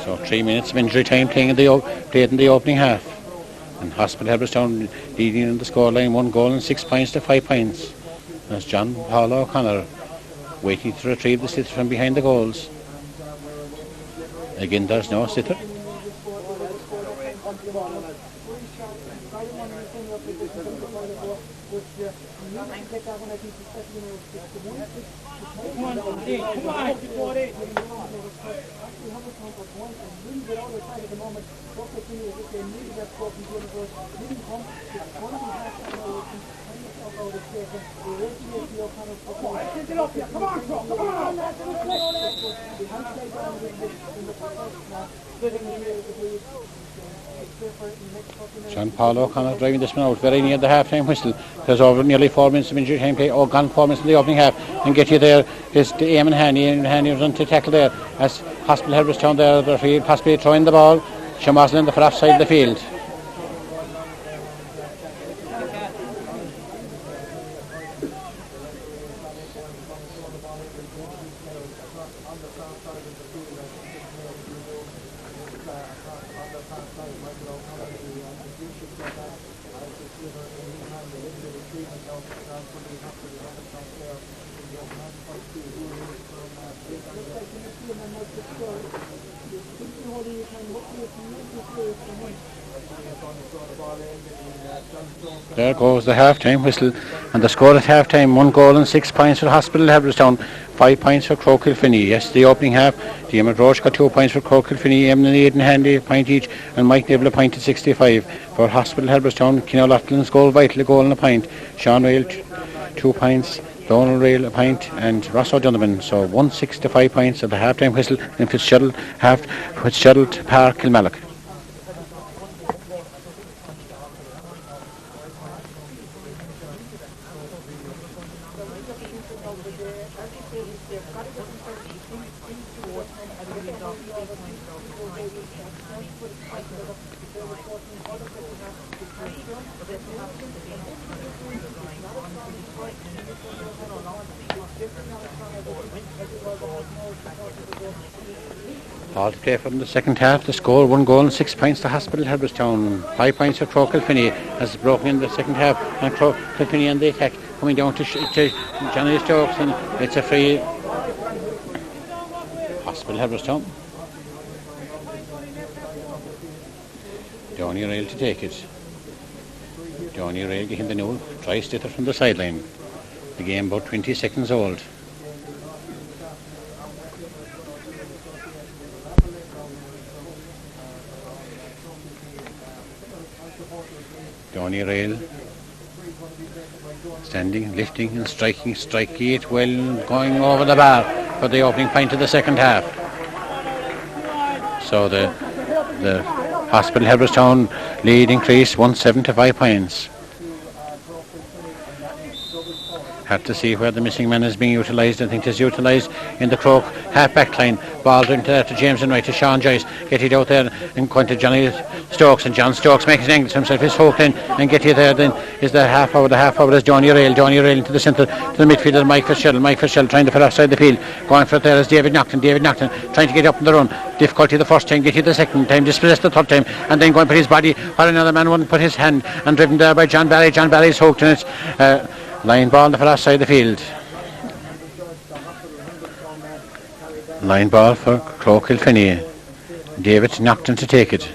So 3 minutes of injury time played in the opening half. And Hospital Herbertstown leading in the scoreline 1 goal and 6 points to 5 points. As John Paul O'Connor waiting to retrieve the sitter from behind the goals. Again there's no sitter. John Paul O'Connor driving this one out very near the half-time whistle. There's over nearly 4 minutes of injury time play. Gone 4 minutes in the opening half. And get you there is Eamon Haney. And Haney was on to tackle there as Hospital Herbertstown there. The referee possibly throwing the ball. Shamoslin the far side of the field. There goes the half-time whistle, and the score at half-time, 1 goal and 6 points for Hospital Herbertstown, 5 points for Croagh Kilfinny. Yes, the opening half, Diarmaid Roche got 2 points for Croagh Kilfinny, Eamon and Aidan Handy a point each, and Mike Neville a point at 65. For Hospital Herbertstown, Cian O'Loughlin's goal vital, a goal and a point. Sean Rail 2 points, Donald Rail a point, and Ross O'Donovan. So 165 points at the half-time whistle in Fitzgerald Park, Kilmallock. All to play for in the second half. The score, 1 goal and 6 points to Hospital Herbertstown. 5 points for Croagh Kilfinny has broken in the second half, and Croagh Kilfinny and the attack coming down to Johnny Stokes, and it's a free Hospital Herbertstown. Johnny Rail to take it. Johnny Rail getting the new try stitter from the sideline. The game about 20 seconds old. Johnny Rail standing, lifting and striking it well, going over the bar for the opening point of the second half. So the Hospital Herbertstown lead increased 1-7 to 5 points. Have to see where the missing man is being utilised. I think it is utilised in the Croagh half-back line. Ball into there to James and right to Sean Joyce. Get it out there and going to Johnny Stokes, and John Stokes makes an angle to himself. He's hooked in and get it there. Then is the half hour. The half hour is Johnny Rail. Johnny Rail into the centre to the midfielder Mike Fitzgerald. Mike Fitzgerald trying to put offside the field. Going for it there is David Naughton. David Naughton trying to get up in the run. Difficulty the first time, get it the second time, dispossessed the third time, and then going to put his body while another man wouldn't put his hand, and driven there by John Barry. John Barry's hooked, and it's line ball for offside the field. Line ball for Croagh Kilfinny. David Naughton to take it.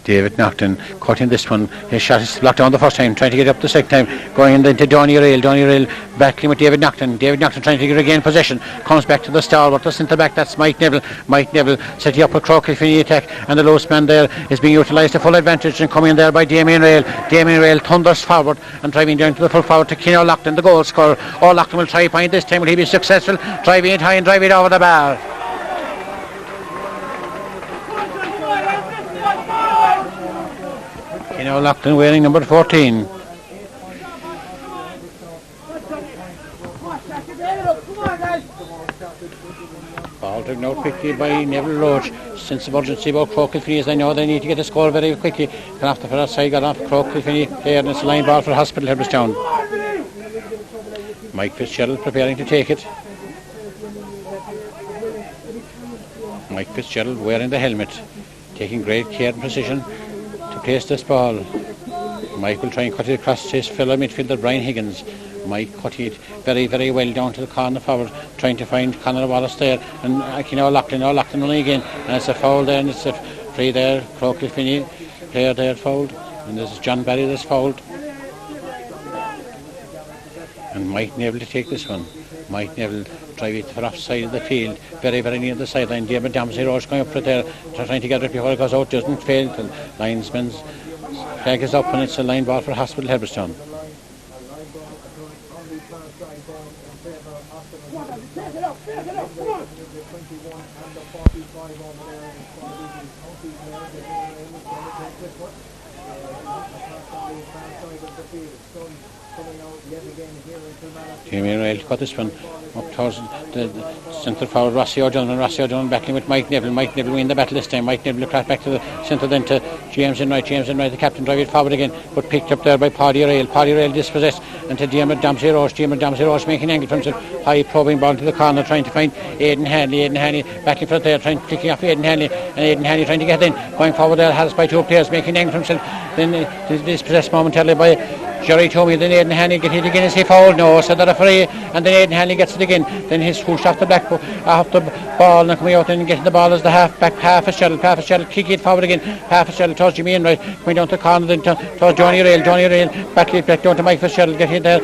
David Naughton cutting this one. His shot is blocked down the first time, trying to get up the second time, going into Donny Rail. Donny Rail battling with David Naughton. David Naughton trying to regain possession, comes back to the stalwart, the centre back, that's Mike Neville. Mike Neville setting up a Croagh Kilfinny attack, and the loose man there is being utilised to full advantage, and coming in there by Damien Rail. Damien Rail thunders forward and driving down to the full forward to Cian O'Loughlin, the goal scorer. O'Loughlin will try point this time. Will he be successful? Driving it high and driving it over the bar. Cian O'Loughlin wearing number 14. Ball driven out quickly by Neville Roach. Sense of urgency about Croagh Kilfinny, as I know they need to get a score very quickly. Gone off the far side, got off Croagh Kilfinny player, and it's a line ball for Hospital Herbertstown. Mike Fitzgerald preparing to take it. Mike Fitzgerald wearing the helmet, taking great care and precision to place this ball. Mike will try and cut it across his fellow midfielder Brian Higgins. Mike cutting it very, very well down to the corner forward, trying to find Conor Wallace there, and Cian O'Loughlin running again, and it's a foul there, and it's a free there. Croagh Kilfinny player there fouled, and there's John Barry that's fouled, and Mike Neville to take this one. Mike Neville drive it for offside of the field, very, very near the sideline. David Roche going up for it there, trying to get it before it goes out, doesn't fail. The linesman's flag is up, and it's a line ball for Hospital Herbertstown. the field. Sun coming out yet again here in Kilmallock. Jamie Rail got this one up towards the centre forward, Rossi O'Donnell backing with Mike Neville. Mike Neville winning the battle this time. Mike Neville across back to the centre, then to James Enright, the captain, drive it forward again, but picked up there by Paddy Rail dispossessed, and to Diarmuid Dempsey Roche making angle for himself, high probing ball to the corner, trying to find Aidan Hanley back in front there, picking off Aidan Hanley, and Aidan Hanley trying to get in, going forward there, has by two players, making angle for himself, then dispossessed momentarily by Jerry Tomey. Then Aidan Hanley get hit again. Is he fouled? No, so they're free, and then Aidan Hanley gets it again. Then he's pushed off the ball and coming out and getting the ball as the half-back Fitzgerald kick it forward again. Fitzgerald towards Jimmy Enright, coming down to the corner, then towards Johnny Rail, back down to Mike Fitzgerald, get hit there,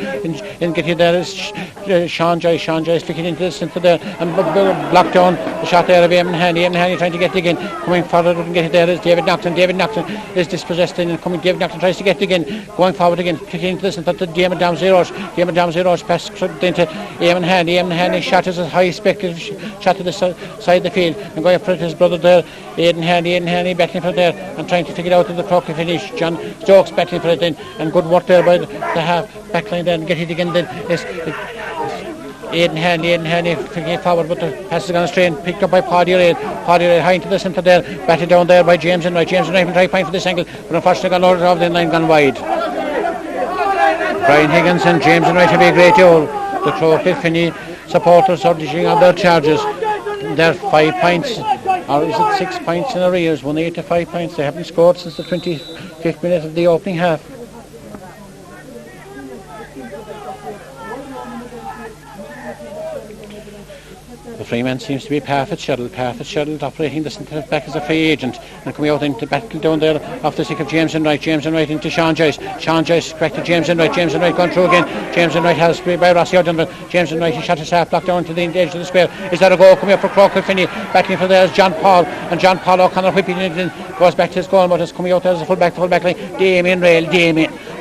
and get hit there is Sean Joyce flicking into the centre there, and blocked down the shot there of Eamon Hanley trying to get it again, coming forward and get it there is David Nocton is dispossessed and coming. David Nocton tries to get it again, going forward again, kicking into the centre to Diarmuid Dempsey Roche, pass into Eamon Hanley shot is a high speculative shot to the side of the field, and going for his brother there, Aidan Hanley battling for it there, and trying to take it out of the Croagh finish. John Stokes battling for it then, and good work there by the half back line there, and get it again then is Aidan Hanley kicking forward, but the pass is gone straight, picked up by Paddy Rail high into the centre there, batted down there by James Enright will try to find for this angle, but unfortunately got loaded off the line, gone wide. Brian Higgins and James Enright have a great goal. The Kilfinny supporters are dishing on their charges. They're 5 points, or is it 6 points in arrears, 1-8 to 5 points. They haven't scored since the 25th minute of the opening half. The free man seems to be Pa Fitzgerald operating the centre back as a free agent, and coming out into battle down there off the stick of James Enright into Sean Joyce back to James Enright going through again. James Enright has to be by Rossi O'Donnell. James Enright, he shot his half block down to the edge of the square. Is that a goal coming up for Croagh Kilfinny? Backing for there is John Paul O'Connor whipping it in, goes back to his goal, but it's coming out there as a full back line. Damien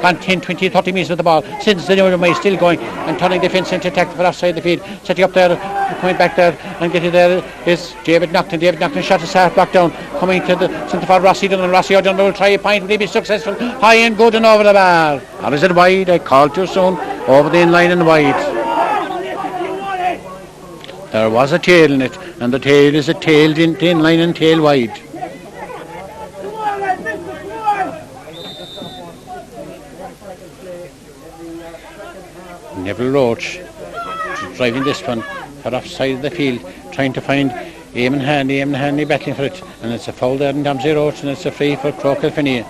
gone 10, 20, 30 metres with the ball, since the number is still going and turning defence into attack for offside the field, setting up there, coming back there and getting there is David Nocton shot his half block down, coming to the centre for Rossi O'Donnell will try a point, will he be successful? High and good and over the bar, or is it wide? I called too soon, over the in-line and wide. There was a tail in it, and the tail is a tail in-line and tail wide. Neville Roach driving this one for offside of the field, trying to find Eamon Hanley battling for it, and it's a foul there in Dempsey Roach, and it's a free for Croagh Kilfinny.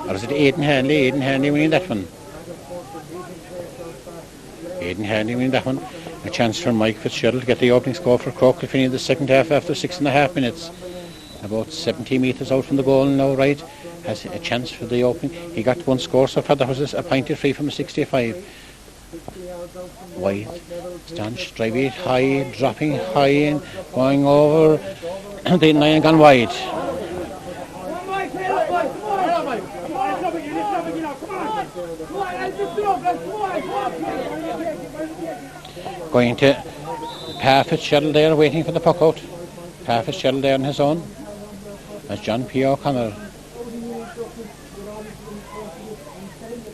Or is it Aidan Hanley winning that one? Aidan Hanley winning that one. A chance for Mike Fitzgerald to get the opening score for Croagh Kilfinny in the second half after 6.5 minutes. About 70 metres out from the goal now, right? Has a chance for the opening. He got one score so far. That was a pointed free from a 65. Wide, staunch, drive it high, dropping high and going over the line and gone wide. Going to Pa Fitzgerald there, waiting for the puck out. Pa Fitzgerald there on his own. As John P. O'Connor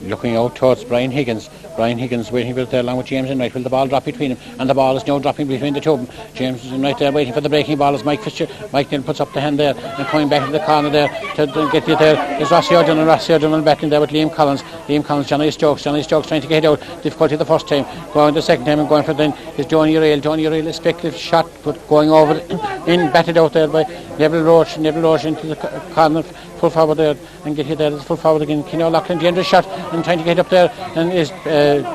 looking out towards Brian Higgins waiting for it there along with James Enright. Will the ball drop between them? And the ball is now dropping between the two of them. James Enright there waiting for the breaking ball as Mike Neal puts up the hand there and coming back to the corner there to get it there is Rossi O'Donnell back in there with Liam Collins, Johnny Stokes trying to get it out. Difficulty the first time, going the second time and going for then is Johnny Rail, a speculative shot but going over in, batted out there by Neville Roach into the corner, full forward there and get hit there, it's full forward again. Keane O'Loughlin, the end of the shot and trying to get up there, and is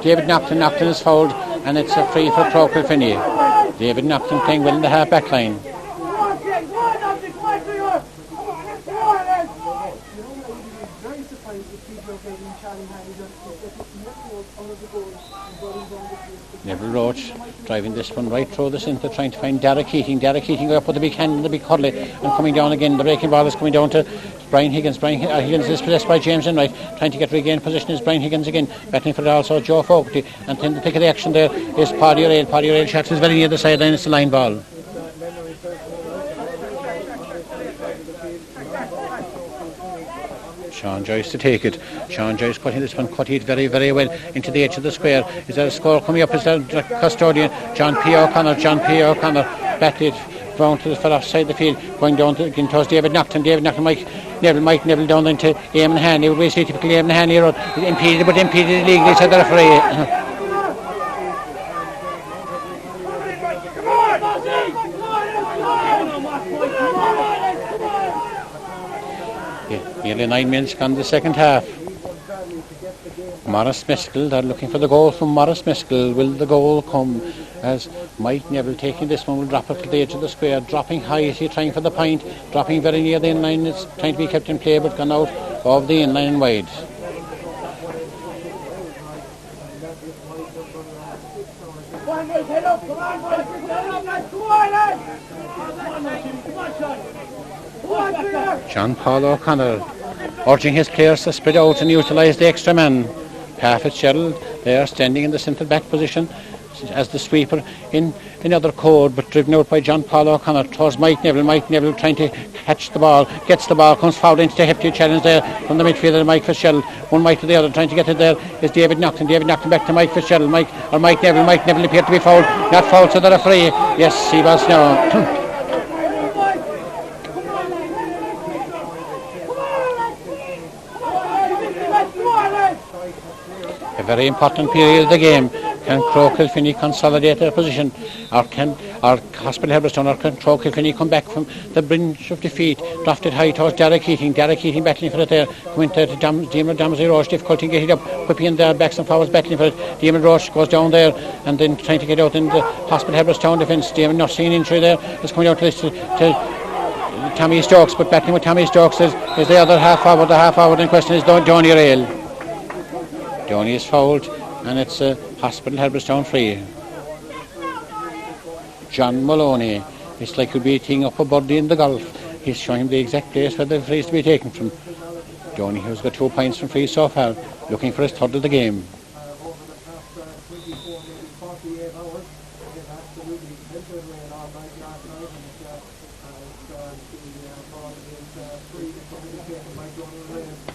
David Nocton is fouled, and it's a free for Croagh Kilfinny. David Nocton playing well in the half back line. Neville Roach driving this one right through the centre, trying to find Derek Keating going up with the big hand and the big hurley and coming down again. The breaking ball is coming down to Brian Higgins. Higgins is possessed by James Enright, trying to get regained position is Brian Higgins again, battling for it also Joe Fogarty, and then the pick of the action there is Paddy Rail shots is very near the sideline, it's the line ball. Sean Joyce to take it. Sean Joyce cutting this one, cut it very, very well into the edge of the square. Is there a score coming up? Is there a custodian? John P. O'Connor batted round to the far offside the field, going down to again towards David Naughton, Mike Neville down into Eamon Hanley. We see typical Eamon Hanley road impeded illegally, said the referee. Nearly 9 minutes gone the second half. Morris Mescal, they're looking for the goal from Morris Mescal. Will the goal come as Mike Neville taking this one will drop it to the edge of the square, dropping high as he trying for the point, dropping very near the inline. It's trying to be kept in play but gone out of the inline wide. John Paul O'Connor urging his players to spread out and utilise the extra man. Pat Fitzgerald there standing in the centre back position as the sweeper in another code, but driven out by John Paul O'Connor towards Mike Neville. Mike Neville trying to catch the ball, gets the ball, comes forward into the hefty challenge there from the midfielder Mike Fitzgerald. One Mike to the other, trying to get it there is David Naughton back to Mike Fitzgerald. Mike Neville appeared to be fouled, not fouled to the referee. Yes, he was now. A very important period of the game. Can Croagh Kilfinny consolidate their position, or can Hospital Herbertstown or can Croagh Kilfinny come back from the brink of defeat? Drafted high towards Derek Keating battling for it there, coming to Damon Roche, difficulty getting it up, Whippy in there, backs and forwards battling for it. Damon Roche goes down there and then trying to get out in the Hospital Herbertstown defence. Damon not seeing injury there, is coming out to Tommy Stokes, but battling with Tommy Stokes is the other half forward. The half forward in question is Donny Rail. Donny is fouled and it's Hospital Herbertstown free. John Maloney, it's like he'll be teeing up a birdie in the golf. He's showing him the exact place where the free is to be taken from. Donny, who's got 2 points from free so far, looking for his third of the game.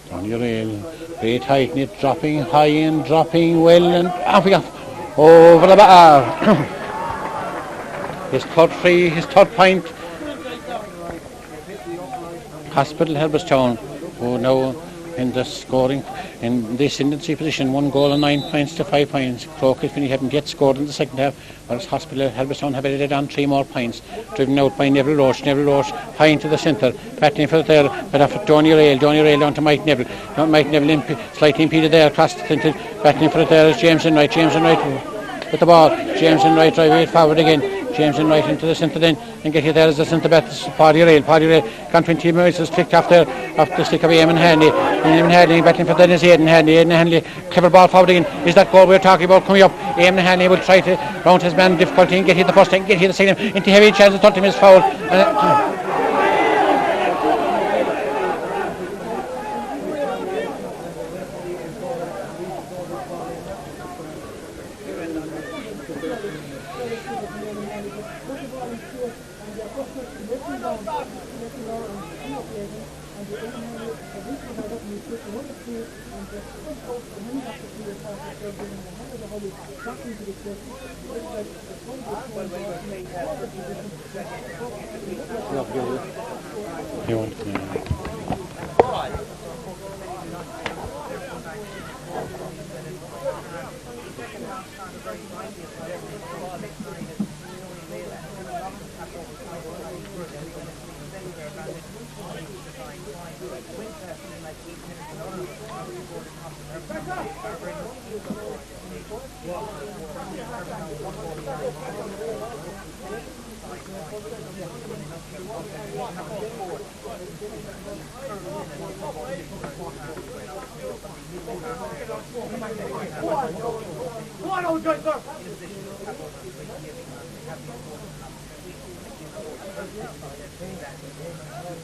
Donny Rail, great height, and it dropping high and dropping well and off over the bar. His third point. Hospital Herbertstown, who now in the scoring in the ascendancy position, 1 goal and 9 points to 5 points. Croagh Kilfinny haven't yet scored in the second half, whereas Hospital Herbertstown have added on 3 more points, driven out by Neville Roche high into the centre, battling for it there, but after Donny Rail down to Mike Neville. Mike Neville slightly impeded there, across the centre, battling for it there is James Enright with the ball. James Enright drive it forward again. James Enright into the centre then, and get it there as the centre back. Paddy Rail gone 20 minutes, is flicked off the stick of Eamon Hanley. Eamon Hanley battling for that is Aidan Hanley, clever ball forward again. Is that goal we're talking about coming up? Eamon Hanley will try to round his man difficulty and get hit the first time, get hit the second into heavy chances. 30 minutes foul.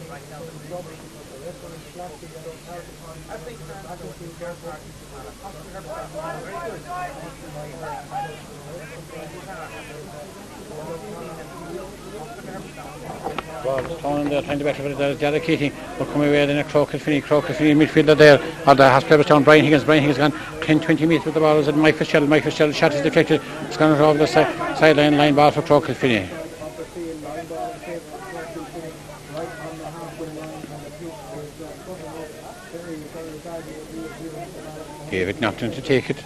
Right down the Tony there trying to battle for it. Derek Keating will come away then at Croagh Kilfinny midfielder there at the Herbertstown. Brian Higgins gone 10-20 metres with the ball. Is it Mike Fitzgerald shot is deflected. It's gone over the sideline line ball for Croagh Kilfinny. David Naughton to take it.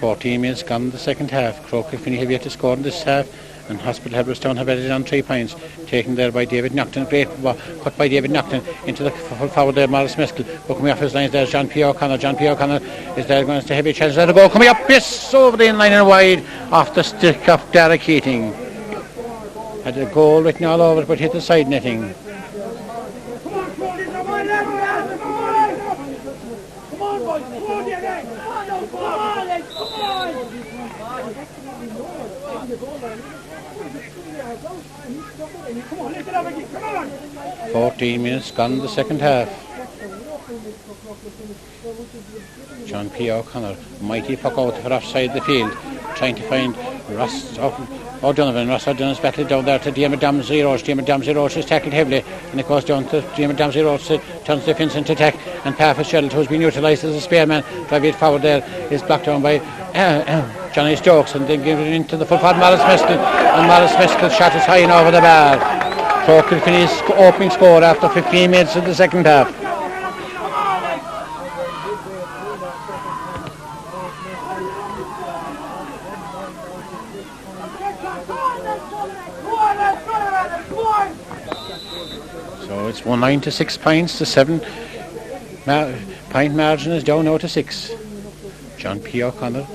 14 minutes gone in the second half. Croagh Kilfinny have yet to score in this half, and Hospital Herbertstown have added on 3 points, taken there by David Naughton. Great cut by David Naughton into the forward there. Morris Meskel coming off his lines there. John P. O'Connor is there, going to heavy chance. Let it go, coming up, yes, over the in-line and wide off the stick of Derek Keating. Had a goal written all over it, but hit the side netting. Come on, lift it up again, come on! 14 minutes gone in the second half. John P. O'Connor, mighty puck out for offside the field, trying to find Ross O'Donovan. Ross O'Donovan's battled down there to Diarmaid Damsey Roach. Diarmaid Damsey Roach is tackled heavily, and it goes down to Diarmaid Damsey Roach, turns the defence into attack, and Pat Fitzgerald, who's been utilised as a spare man, drive it forward there, is blocked down by Johnny Stokes, and then given it into the full forward Morris Meskel, and Morris Meskel's shot is high and over the bar. Croagh Kilfinny's opening score after 15 minutes of the second half. So it's 19 to 6 points to 7. Point margin is down now to 6. John P. O'Connor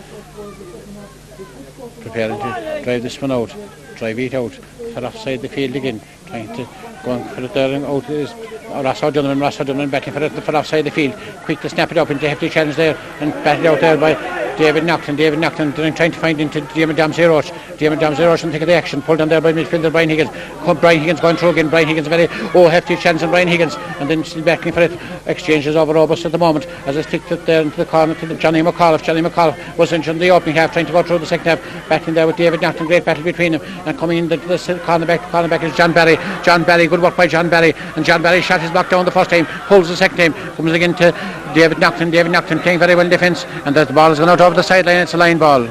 preparing to drive this one out, drive it out for offside the field again, trying to go on for it there, and out is Ross O'Donovan batting for offside the field, quick to snap it up into a hefty challenge there, and batted out there by David Naughton trying to find into Diarmaid Damsey Roach. Diarmaid Damsey Roach and take the action, pulled on there by midfielder Brian Higgins. Brian Higgins going through again. Brian Higgins very hefty chance, and Brian Higgins, and then still backing for it. Exchanges over robust at the moment as it's flicked it there into the corner to Johnny McAuliffe. Johnny McAuliffe was injured in the opening half, trying to go through the second half, battling there with David Naughton. Great battle between them, and coming in the cornerback is John Barry. Good work by John Barry, and John Barry shot his block down the first time, pulls the second time, comes again to David Naughton playing very well in defence, and the ball has gone out over the sideline. It's a line ball.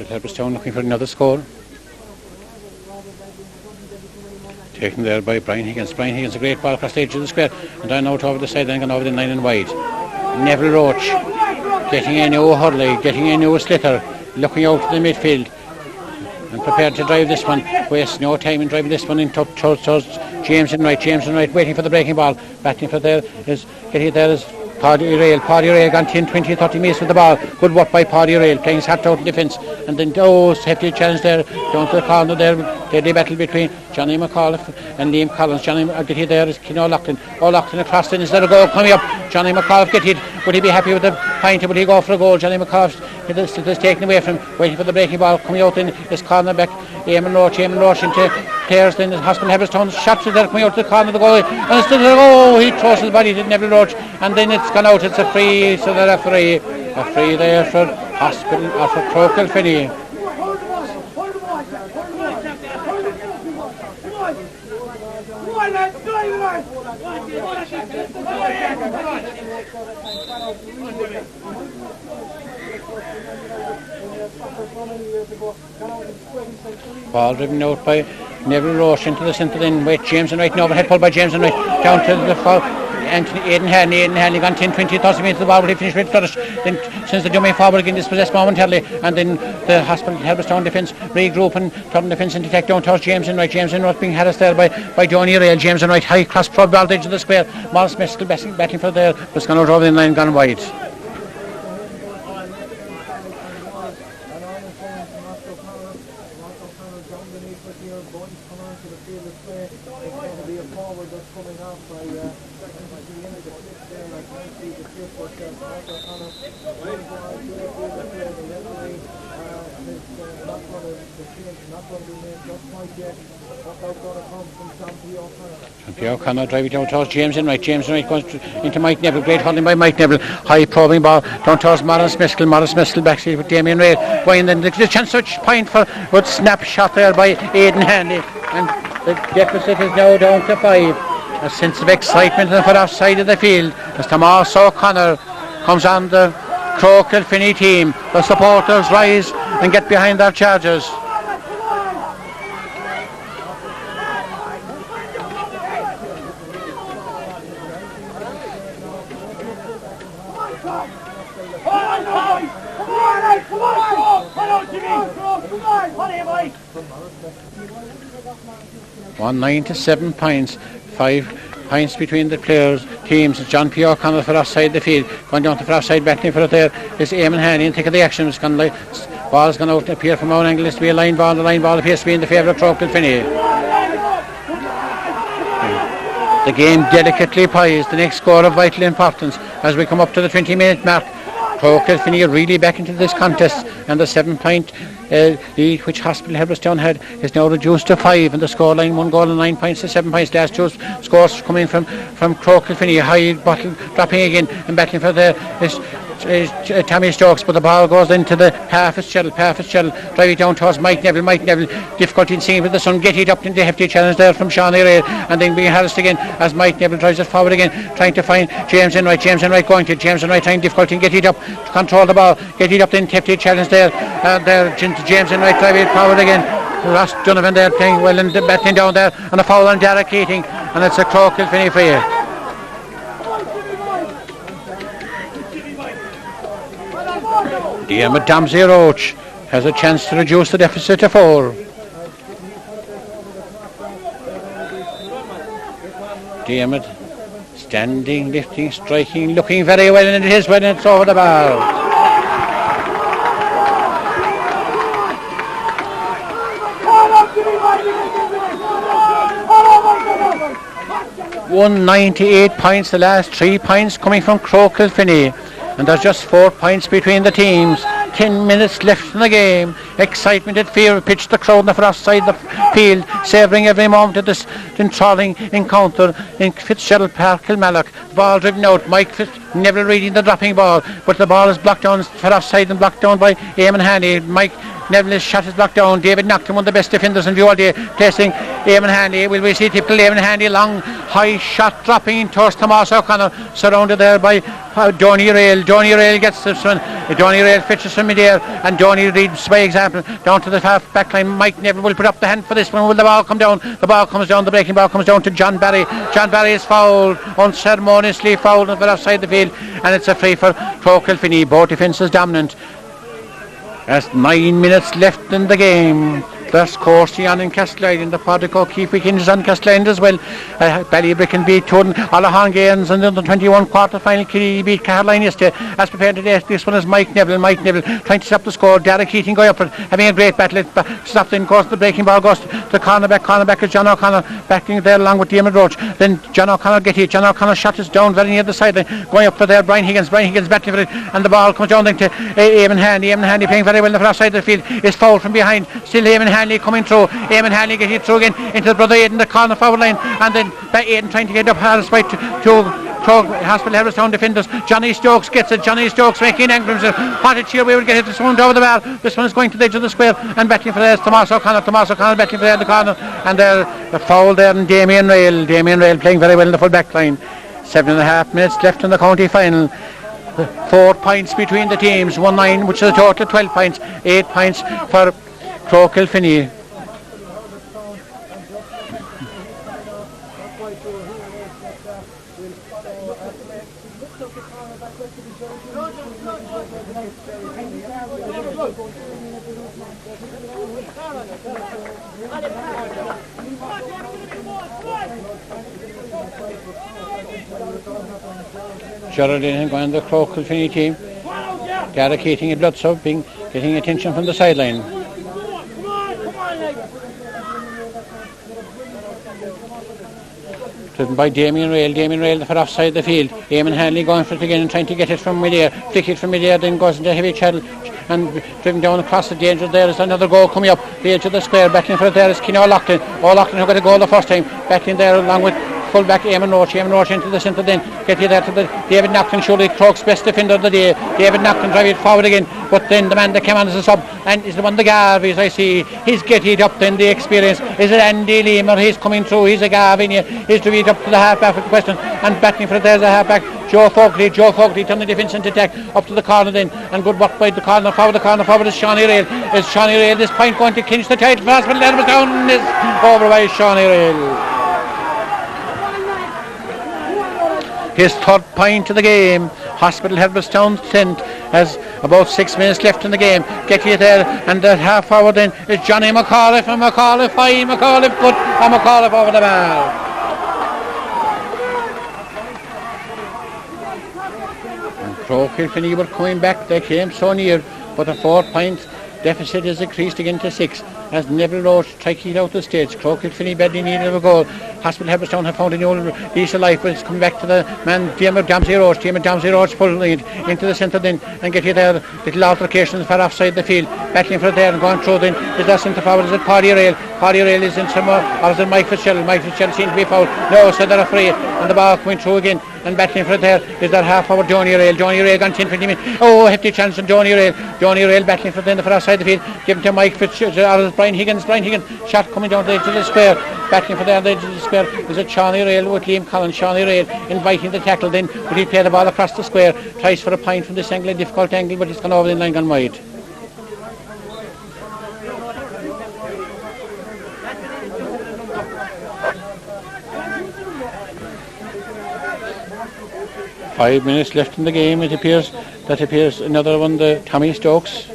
Herbertstown looking for another score. Taken there by Brian Higgins. A great ball across the edge of the square, and down out over the side and gone over the 9 and wide. Neville Roach getting a new Hurley, getting a new Slitter, looking out to the midfield and prepared to drive this one. Waste no time in driving this one in towards James and Wright waiting for the breaking ball. Batting for there is Paddy Rail gone 10, 20, 30 metres with the ball. Good work by Paddy Rail, playing his hat out in defence. And then hefty challenge there, down to the corner there. Deadly battle between Johnny McAuliffe and Liam Collins. Johnny get hit there is O'Loughlin. O'Loughlin across then instead of go coming up. Johnny McAuliffe get hit. Would he be happy with the point? Would he go for a goal? Johnny McAuliffe is taken away from him, waiting for the breaking ball. Coming out in his cornerback, Eamon Roach into players. Then Hospital Herbertstown shots there, coming out to the corner of the goal. And instead of he throws his body to Neville Roach, and then it's gone out. It's a free, so the referee, a free there for Hospital or for Croagh Kilfinny. Ball driven out by Neville Roche into the centre, then with James and Wright, overhead pulled by James and Wright down to the foul. Aidan Hanley gone 10, 20, 30 minutes the ball, but he finished with flourish. Then since the dummy forward again dispossessed momentarily, and then the Hospital Herbertstown defence regroup and turn defence into attack down towards James and Wright being harassed there by Johnny Rail. James and Wright high cross pro ball edge of the square. Morris Meskel batting for there, but it's gone out over the line, gone wide. here, boys come onto the field of play. It's going to be a forward that's coming off by the end of the pitch there. I can't see the tip, but Mark O'Connor will go on to the field of play. The referee is not going to, the change is not going to be made just quite yet. What's going to come from John P. O'Connor? John P. O'Connor driving down towards James Enright. James Enright goes into Mike Neville. Great holding by Mike Neville. High probing ball down towards Morris Miskell. Morris Miskell backseat with Damien Rail. Going then the chance to point for good snap shot there by Aidan Hanley. And the deficit is now down to 5. A sense of excitement on the offside of the field as Tomas O'Connor comes on the Croagh Kilfinny team. The supporters rise and get behind their chargers. One 9 to 7 points, 5 points between the players, teams. John P. O'Connor for offside the field, going down to the offside, battling for it there is Eamon Haney and taking the action. It's gone ball's gone out and appear from one angle. It's to be a line ball. The line ball appears to be in the favour of Croagh Kilfinny. The game delicately poised, the next score of vital importance as we come up to the 20-minute mark. Croagh Kilfinny are really back into this contest, and the 7-point lead which Hospital Herbertstown had is now reduced to 5, and the scoreline 1 goal and 9 points to 7 points. Last two scores coming from Croagh Kilfinny. High bottle dropping again and battling for the Tommy Stokes, but the ball goes into the Fitzgerald driving down towards Mike Neville. Difficulty in seeing with the sun, get it up into the hefty challenge there from Sean Rail, and then being harassed again as Mike Neville drives it forward again, trying to find James Enright going to James Enright, trying difficulty in get it up to control the ball, get it up the hefty challenge there, James Enright driving it forward again. Ross Donovan there playing well and battling down there, and a foul on Derek Keating, and it's a Croagh Kilfinny free. Diarmid Damsey Roach has a chance to reduce the deficit to 4. Diarmid standing, lifting, striking, looking very well, and it is when it's over the bar. $198 points, the last 3 points coming from Croagh Kilfinny. And there's just 4 points between the teams. 10 minutes left in the game. Excitement at fear pitched the crowd on the far side of the field, savouring every moment of this enthralling encounter in Fitzgerald Park, Kilmallock. Ball driven out. Mike Neville reading the dropping ball, but the ball is blocked down for offside and blocked down by Eamon Haney. Mike Neville's shot is blocked down. David Knockton, one of the best defenders in the all day, placing Eamon Haney. Will we see typical Eamon Haney, long high shot dropping in towards Tomas O'Connor, surrounded there by Donny Rail. Donny Rail gets this one. Donny Rail fetches from midair, and Donny leads by example down to the half back line. Mike Neville will put up the hand for this one. Will the ball come down? The ball comes down. The breaking ball comes down to John Barry. John Barry is fouled, unceremoniously fouled on the left side of the field, and it's a free for Croagh Kilfinny. Both defences dominant. There's 9 minutes left in the game. There's Corsi on in Castleisland, the Podico Keith Wickens on Castleisland as well. Ballybricken beat Tuden, Allahan Gaines, and then the 21 quarter final Killy beat Caroline yesterday. As prepared today, this one is Mike Neville trying to stop the score. Derek Keating going up for it, having a great battle. Stopped in course, the breaking ball goes to the cornerback is John O'Connor, backing there along with Diarmid Roach. Then John O'Connor get hit. John O'Connor shot is down very near the sideline, going up for there. Brian Higgins battling for it, and the ball comes down then to Eamon Haney playing very well on the far side of the field, is fouled from behind. Still Eamon Haney coming through. Eamon Hanley getting it through again into the brother Aidan, the corner forward line, and then by Aidan trying to get up harassed by to Hospital Herbertstown defenders. Johnny Stokes gets it. Johnny Stokes making angry himself. What a cheer, we will get it. This one over the bar. This one is going to the edge of the square and battling for there. Tomas O'Connor battling for there in the corner, and there the foul there, and Damien Rail playing very well in the full back line. 7.5 minutes left in the county final. 4 points between the teams. 1-9, which is a total 12 points. 8 points for Croagh Kilfinny. Geraldine going the Croagh Kilfinny team. Derek Keating and Bloodsoe getting attention from the sideline. driven by Damien Rail for offside the field. Eamon Hanley going for it again and trying to get it from midair. Flick it from midair, then goes into heavy channel and driven down across the danger. There is another goal coming up the edge of the square. Back in for it there is Keane O'Loughlin. O'Loughlin who got a goal the first time. Back in there along with full-back Eamon Roach into the centre then. Get you there to the David Naughton, surely Croag's best defender of the day. David Naughton drive it forward again, but then the man that came on as a sub and is the one the Garveys I see. He's getting it up then, the experience. Is it Andy Leamer? He's coming through. He's a Garvey. He's to it up to the half-back with the question and batting for it. There's a half-back. Joe Fogarty turning the defence into attack up to the corner then, and good work by the corner forward is Shawnee Rail. This point going to clinch the title for Hospital Herbertstown is over by Shawnee Rail. His third point of the game. Hospital Herbertstown 10th has about 6 minutes left in the game. Get you there, and the half forward then is Johnny McAuliffe, and McAuliffe high, McAuliffe good, and McAuliffe over the bar. And Croagh Kilfinny were coming back, they came so near, but a 4-point deficit is increased again to 6 as Neville Roach tried to out the stage. Croagh Kilfinny badly needed a goal. Hospital Herbertstown have found a new lease of life, but it's coming back to the man Diarmaid Dempsey Roach pulling it into the centre then and get you there. Little altercations for offside the field, battling for it there and going through then. Is that centre forward? Is it Paddy Rail? Paddy Rail is in somewhere, or is it Mike Fitzgerald? Mike Fitzgerald seems to be fouled. No, so they're afraid, and the ball coming through again and battling for it there is that half forward Johnny Rail gone 10-20 minutes. Oh, hefty chance from Johnny Rail battling for it then for outside the field, given to Mike Fitzgerald. Brian Higgins shot coming down to the edge of the square, battling for the edge of the square is it Shawnee Rail with Liam Collins. Shawnee Rail inviting the tackle then, but he played the ball across the square, tries for a point from this angle, a difficult angle, but it's gone over the line, gone wide. Five minutes left in the game. It appears another one, the Johnny Stokes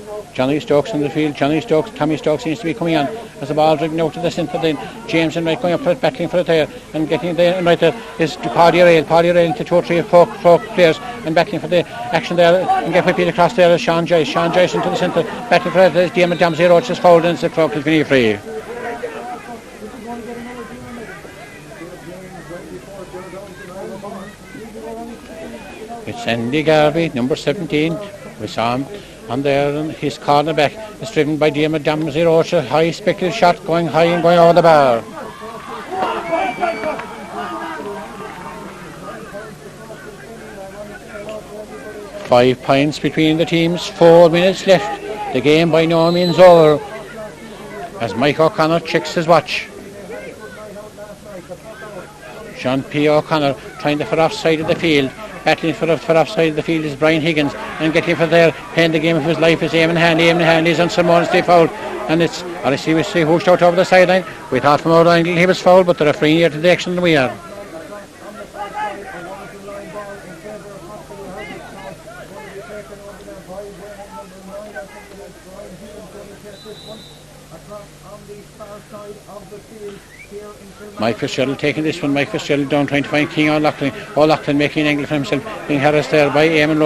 in the field. Tommy Stokes seems to be coming on as the ball driven out to the centre then. James and Wright going up for it, battling for it there and getting there, and right there is Paddy Rail to 2 or 3 Croagh players and battling for the action there and get whipped across there is Sean Joyce into the centre, battling for it. There's Diarmaid Dempsey Roach is fouled and it's a Croagh Kilfinny free. It's Andy Garvey, number 17. We saw him on there, and his cornerback is driven by Diarmaid Dempsey Roach. A high speculative shot going high and going over the bar. Five points between the teams, 4 minutes left. The game by no means over as Mike O'Connor checks his watch. John P. O'Connor trying to for offside of the field. Battling for offside of the field is Brian Higgins, and getting for there, playing the game of his life is Eamon Hanley is unceremoniously fouled, and it's honestly we see who's out over the sideline. We thought from our angle he was fouled, but they're referring here to the action than we are. Mike Fitzgerald taking this one. Mike Fitzgerald down trying to find King O'Loughlin making an angle for himself, being harassed there by Eamon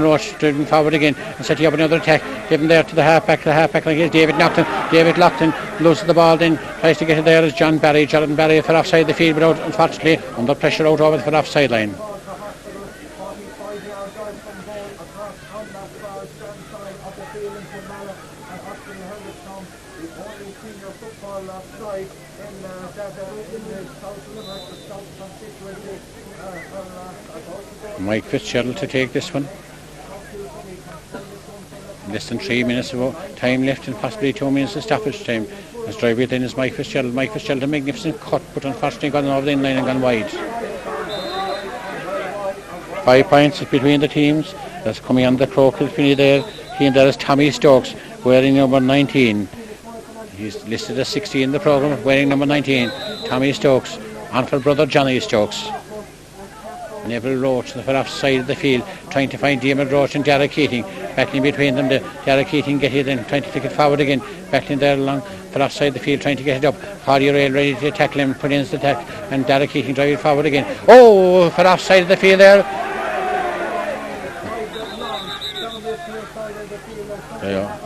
Roach driven forward again and setting up another attack, given there to the halfback like is David Naughton loses the ball, then tries to get it there as Jordan Barry for offside the field, but out, unfortunately under pressure out over the offside line. Mike Fitzgerald to take this one. Less than 3 minutes of time left and possibly 2 minutes of stoppage time. As driver then is Mike Fitzgerald. A magnificent cut, but unfortunately gone over the inline and gone wide. 5 points between the teams. That's coming on the Croagh Kilfinny there. He and there is Tommy Stokes wearing number 19. He's listed as 60 in the programme, wearing number 19. Tommy Stokes on for brother Johnny Stokes. Neville Roach for offside of the field, trying to find Diarmaid Roach and Derek Keating, battling between them. Derek Keating get it and trying to flick it forward again, battling there along for offside the field, trying to get it up. Paddy Rail ready to tackle him, put in the attack, and Derek Keating drive it forward again. Oh, for offside of the field there. There you are.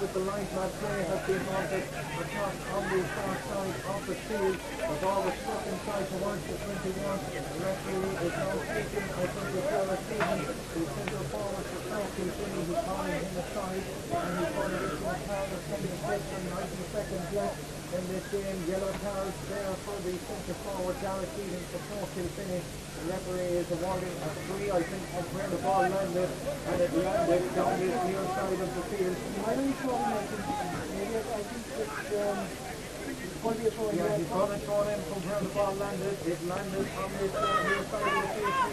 with the linesman play has been halted across on the far side of the field. The ball was struck inside towards the 21. The referee is now speaking. I think it's Sarah Stephen, the centre forward for Croagh Kilfinny, who's calling him aside, and he's going to issue a card of 90 seconds left in this game. Yellow card there for the centre forward, Gareth Keating for Croagh Kilfinny. The referee is awarding a free, I think, of where the ball landed, and it landed down the near side of the field. I'm not sure I think it's Yeah, he's going to throw in from where the ball landed. It landed on the near side of the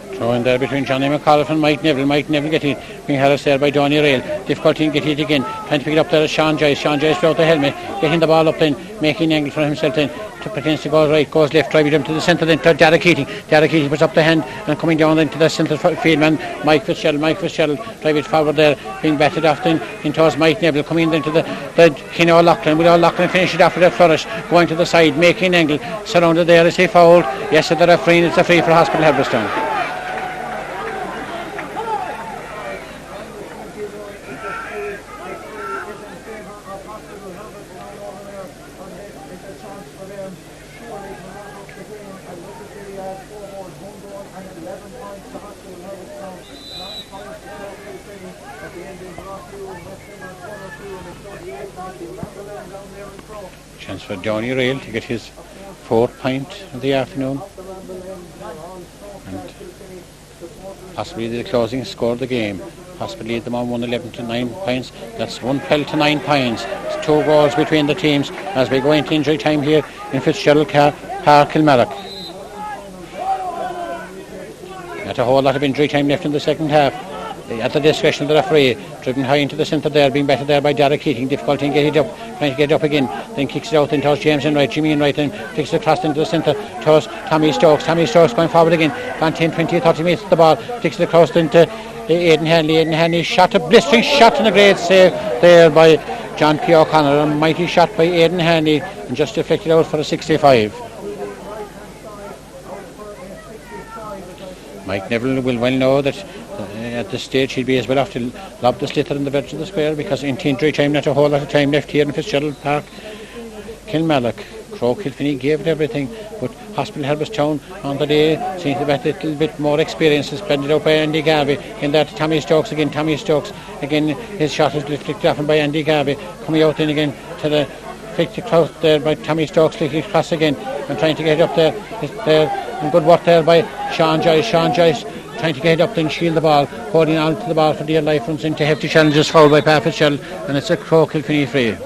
field. Throw in there between Johnny McAuliffe and Mike Neville. Mike Neville getting being harassed there by Donny Rail. Difficulty in getting it again. Trying to pick it up there is Sean Joyce. Sean Joyce without the helmet. Getting the ball up then. Making an angle for himself then. Pretends to go right, goes left, driving him to the centre then to Derek Keating. Derek Keating puts up the hand and coming down then to the centre field man Mike Fitzgerald drive it forward there, being batted off then towards Mike Neville, coming then to the Kenny O'Loughlin. Will O'Loughlin finish it off with a flourish, going to the side, making an angle, surrounded there. Is he fouled? Yes, at the referee, it's a free for Hospital Herbertstown. Chance for Donny Rail to get his 4th point of the afternoon, and possibly the closing score of the game. Possibly lead them on 111 to 9 points. That's 112 to 9 points. It's 2 goals between the teams as we go into injury time here in Fitzgerald Park, Kilmarnock. Not a whole lot of injury time left in the second half. At the discretion of the referee, driven high into the centre there, being batted there by Derek Keating. Difficulty in getting it up, trying to get it up again, then kicks it out then towards James Enright, Jimmy Enright, then takes it across into the centre towards Tommy Stokes going forward again, gone 10, 20, 30 metres with the ball, takes it across into Aidan Hanley shot, a blistering shot and a great save there by John P. O'Connor, a mighty shot by Aidan Hanley, and just deflected out for a 65. Mike Neville will well know that at this stage he'll be as well off to lob the sliotar in the verge of the square, because in injury time not a whole lot of time left here in Fitzgerald Park, Kilmallock. Croagh Kilfinny gave it everything, but Hospital Herbertstown on the day seems to have a little bit more experience. It's blended out by Andy Garvey. In there to Tommy Stokes again. His shot is flicked off by Andy Garvey, coming out then again to the flicked across there by Tommy Stokes, flicking across again and trying to get it up there. And good work there by Sean Joyce trying to get it up then, shield the ball, holding on to the ball for dear life, runs into hefty challenges, fouled by Pat Fitzgerald, and it's a Croagh Kilfinny free.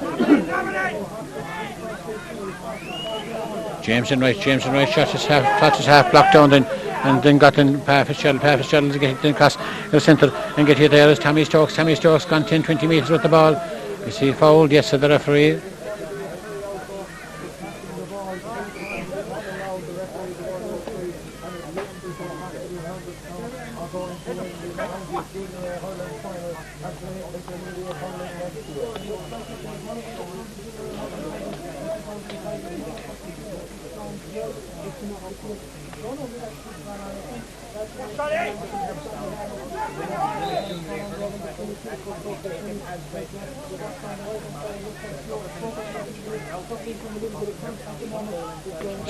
James Enright shot his half blocked down then, and then got in Pat Fitzgerald to get it across the centre and get it there as Tommy Stokes gone 10-20 metres with the ball. Is he fouled? Yes, said the referee.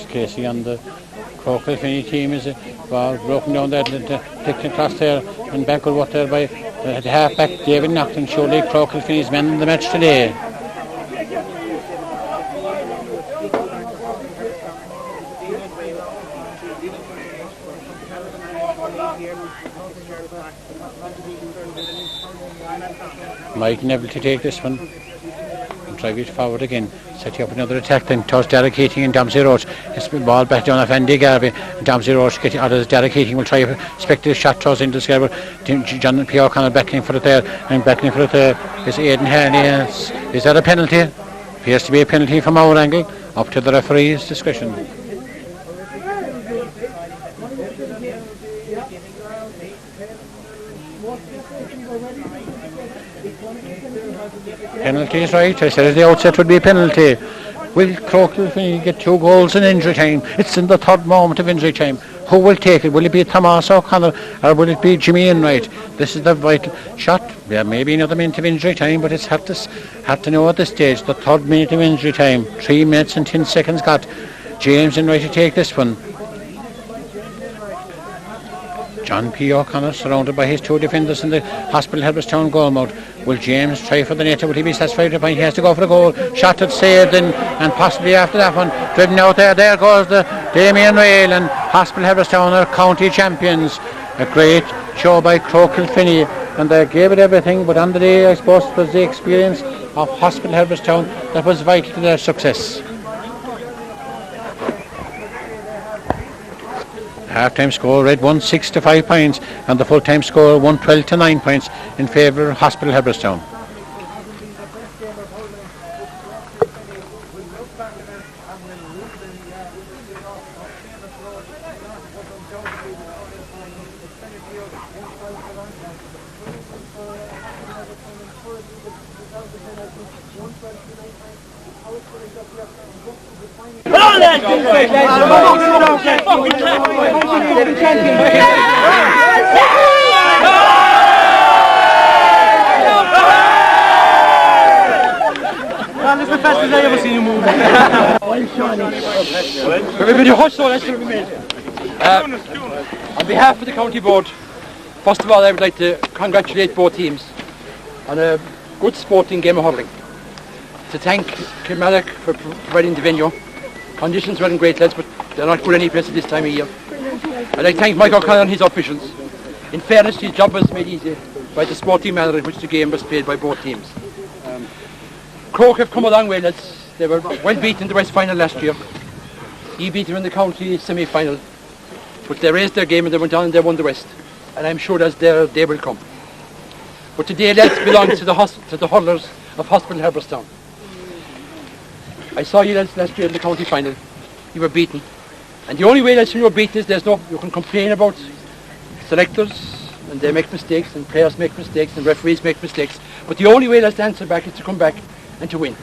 Casey on the Croagh Kilfinny team is a ball broken down there, flicked across there and backward there by the half-back David Naughton. Surely Croagh Kilfinny's man in the match today. Mike Neville to take this one and drive it forward again, setting up another attack then towards Derek Keating and Domsey Roach. Gets the ball back down off Andy Garvey, and Domsey Roach getting out of Derek Keating will try a spectacular shot towards into the square, but John P. O'Connor backing for it there is Aidan Hanley. Is that a penalty? Appears to be a penalty from our angle, up to the referee's discretion. Penalty is right. I said at the outset would be a penalty. Will Croagh Kilfinny get 2 goals in injury time? It's in the 3rd moment of injury time. Who will take it? Will it be Thomas O'Connell or will it be Jimmy Enright? This is the vital shot. Yeah, maybe another minute of injury time, but it's hard to know at this stage. The third minute of injury time, 3 minutes and 10 seconds got James Enright to take this one. John P. O'Connor surrounded by his 2 defenders in the Hospital Herbertstown goal mouth. Will James try for the net? Will he be satisfied with the point? He has to go for the goal. Shot at saved and possibly after that one driven out there. There goes the Damien Rail, and Hospital Herbertstown are county champions. A great show by Croagh Kilfinny, and they gave it everything, but on the day I suppose it was the experience of Hospital Herbertstown that was vital to their success. Half-time score read 1-6 to 5 points, and the full-time score 1-12 to 9 points in favour of Hospital Herbertstown. That's the fastest I ever seen you move. On behalf of the county board, first of all I would like to congratulate both teams on a good sporting game of hurling. To thank Kilmallock for providing the venue. Conditions weren't great, lads, but they're not good any place at this time of year. I'd like to thank Mike O'Connor and his officials. In fairness, his job was made easy by the sporting manner in which the game was played by both teams. Croagh have come a long way, lads. They were well beaten in the West final last year. He beat them in the county semi-final. But they raised their game and they went on and they won the West. And I'm sure that's their day will come. But today, lads, belongs to the hurlers of Hospital Herbertstown. I saw you lads last year in the county final. You were beaten. And the only way that you were beaten is you can complain about selectors and they make mistakes and players make mistakes and referees make mistakes. But the only way that's to answer back is to come back and to win.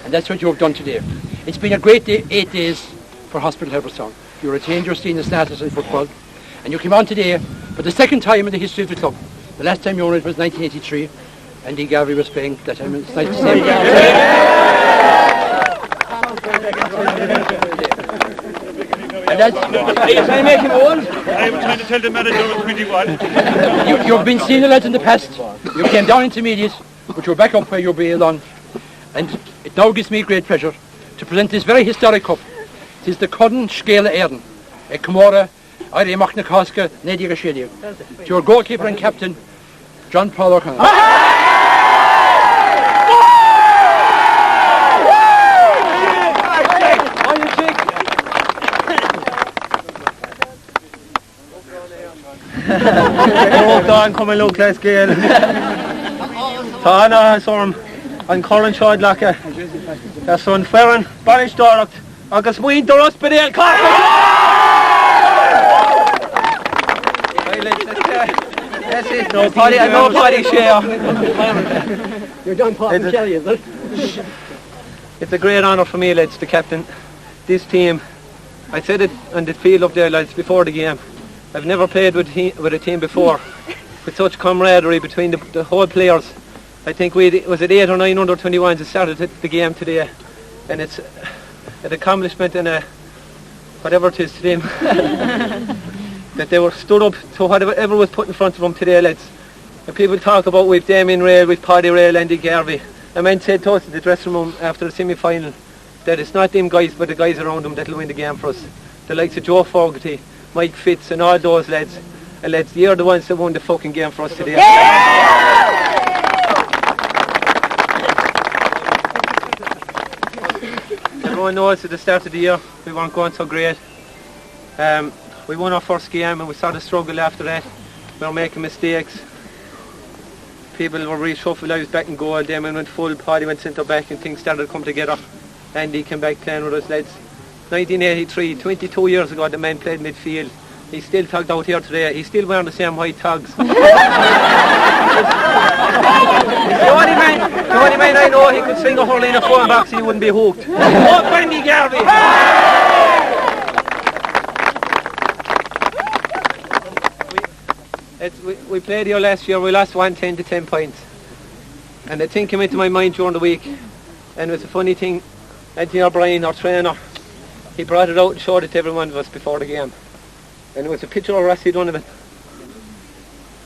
And that's what you have done today. It's been a great day, 8 days for Hospital Herbertstown. You retained your senior status in football. And you came on today for the second time in the history of the club. The last time you won it was 1983. And Lee Garvey was playing that time. It's nice to say. And that's, are you trying to make him old? I'm trying to tell the manager I was 21. You've been senior lads in the past. You came down intermediate, but you're back up where you'll be along. And it now gives me great pleasure to present this very historic cup. It is the Cudden Scale Éireann, a Camora, Iri Machna Cosca, Nedi Gashelia. To your goalkeeper and captain, John Paul O'Connor. Don come and look, let's get Tana Sorm and Colin Shadlaka. That's on Ferran, Banish Dorlock, August Ween Doros Bedell Carter. That's it, no party share. You're done Paul Kelly, is it? It's a great honour for me, lads, the captain. This team, I said it on the field up there, lads, before the game. I've never played with a team before with such camaraderie between the whole players. I think was it 8 or 9 under 21s that started the game today, and it's an accomplishment and a whatever it is to them that they were stood up to whatever was put in front of them today, lads. And people talk about with Damien Rail, with Paddy Rail, Andy Garvey. A man said to us in the dressing room after the semi-final that it's not them guys but the guys around them that'll win the game for us. The likes of Joe Fogarty, Mike Fitz and all those lads. And lads, you're the ones that won the fucking game for us today. Everyone knows at the start of the year we weren't going so great. We won our first game and we saw the struggle after that. We were making mistakes. People were reshuffled. I was back in goal, Damon went full, Paddy went centre back and things started to come together. Andy came back playing with us, lads. 1983, 22 years ago, the man played midfield. He's still tugged out here today. He's still wearing the same white tugs. The only man I know he could swing a hurley in a phone box, he wouldn't be hooked. Oh, Andy Garvey! We played here last year, we lost 110 to 10 points. And the thing came into my mind during the week, and it was a funny thing. Anthony O'Brien, our trainer, he brought it out and showed it to every one of us before the game. And it was a picture of Rossi Donovan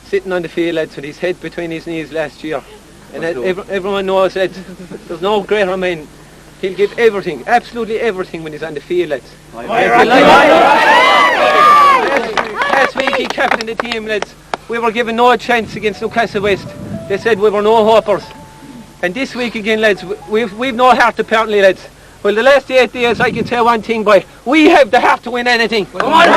sitting on the field, lads, with his head between his knees last year. And everyone knows, lads, there's no greater man. He'll give everything, absolutely everything when he's on the field, lads. Last week he captained the team, lads. We were given no chance against Newcastle West. They said we were no hopers. And this week again, lads, we've no heart apparently, lads. Well, the last 8 days, I can tell one thing, boy. We have the heart to win anything. Come on!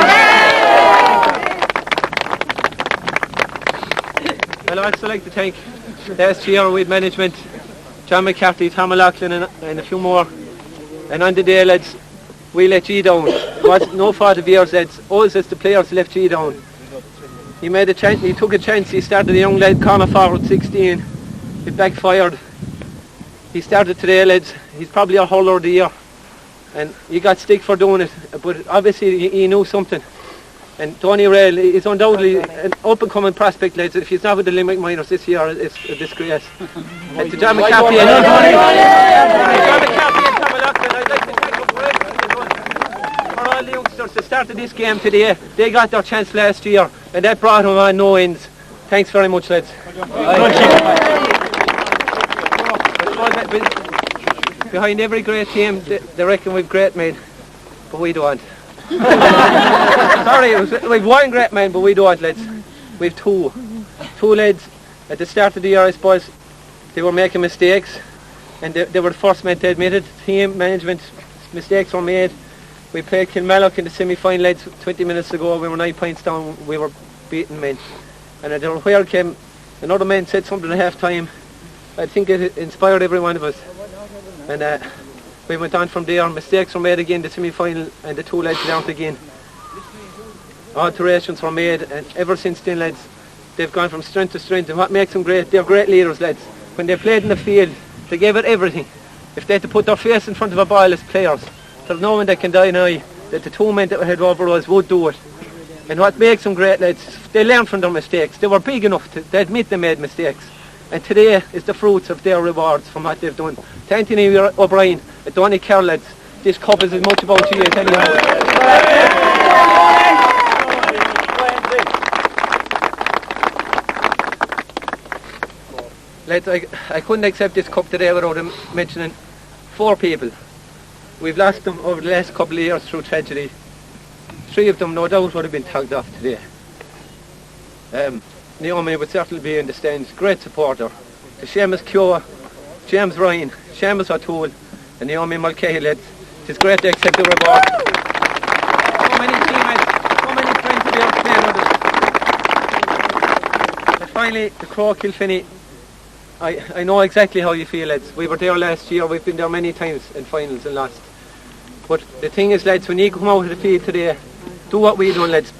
Well, I'd also like to thank last year with management, John McCarthy, Tom O'Loughlin and a few more. And on the day, lads, we let G down. It was no fault of yours, lads. Us as the players left G down. He made a chance, he took a chance, he started a young lad, corner forward, 16. It backfired. He started today, lads. He's probably our hurler of the year. And he got stick for doing it, but obviously he knew something. And Tony Rail is undoubtedly an up-and-coming prospect, lads. If he's not with the Limerick Minors this year, it's a disgrace. And to John McCarthy and Tom O'Loughlin, I'd like to thank them for everything they've done. For all the youngsters that started this game today, they got their chance last year, and that brought them on no ends. Thanks very much, lads. Behind every great team, they reckon we've great men, but we don't. Sorry, we've one great man, but we don't, lads. We've two lads. At the start of the year, I suppose, they were making mistakes, and they were the first men to admit it. Team management, mistakes were made. We played Kilmallock in the semi-final, lads, 20 minutes ago. We were 9 points down. We were beaten men. And at the where came, another man said something at half-time. I think it inspired every one of us. And we went on from there. Mistakes were made again, the semi-final, and the two lads learnt again. Alterations were made, and ever since then, lads, they've gone from strength to strength. And what makes them great, they're great leaders, lads. When they played in the field, they gave it everything. If they had to put their face in front of a ball as players, there's no one that can deny that the two men that had over us would do it. And what makes them great, lads, they learn from their mistakes. They were big enough to admit they made mistakes. And today is the fruits of their rewards from what they've done. To Anthony O'Brien, and Donny Carroll, lads, this cup is as much about you as anyone else. Lads, I couldn't accept this cup today without mentioning 4 people. We've lost them over the last couple of years through tragedy. 3 of them, no doubt, would have been tugged off today. Naomi would certainly be in the stands, great supporter. To Seamus Keogh, James Ryan, Seamus O'Toole, and Naomi Mulcahy, lads. It's great to accept the reward. So many teammates, so many friends to be out playing with us. And finally, the Croagh Kilfinny. I know exactly how you feel, lads. We were there last year, we've been there many times in finals and lost. But the thing is, lads, when you come out of the field today, do what we're doing, lads.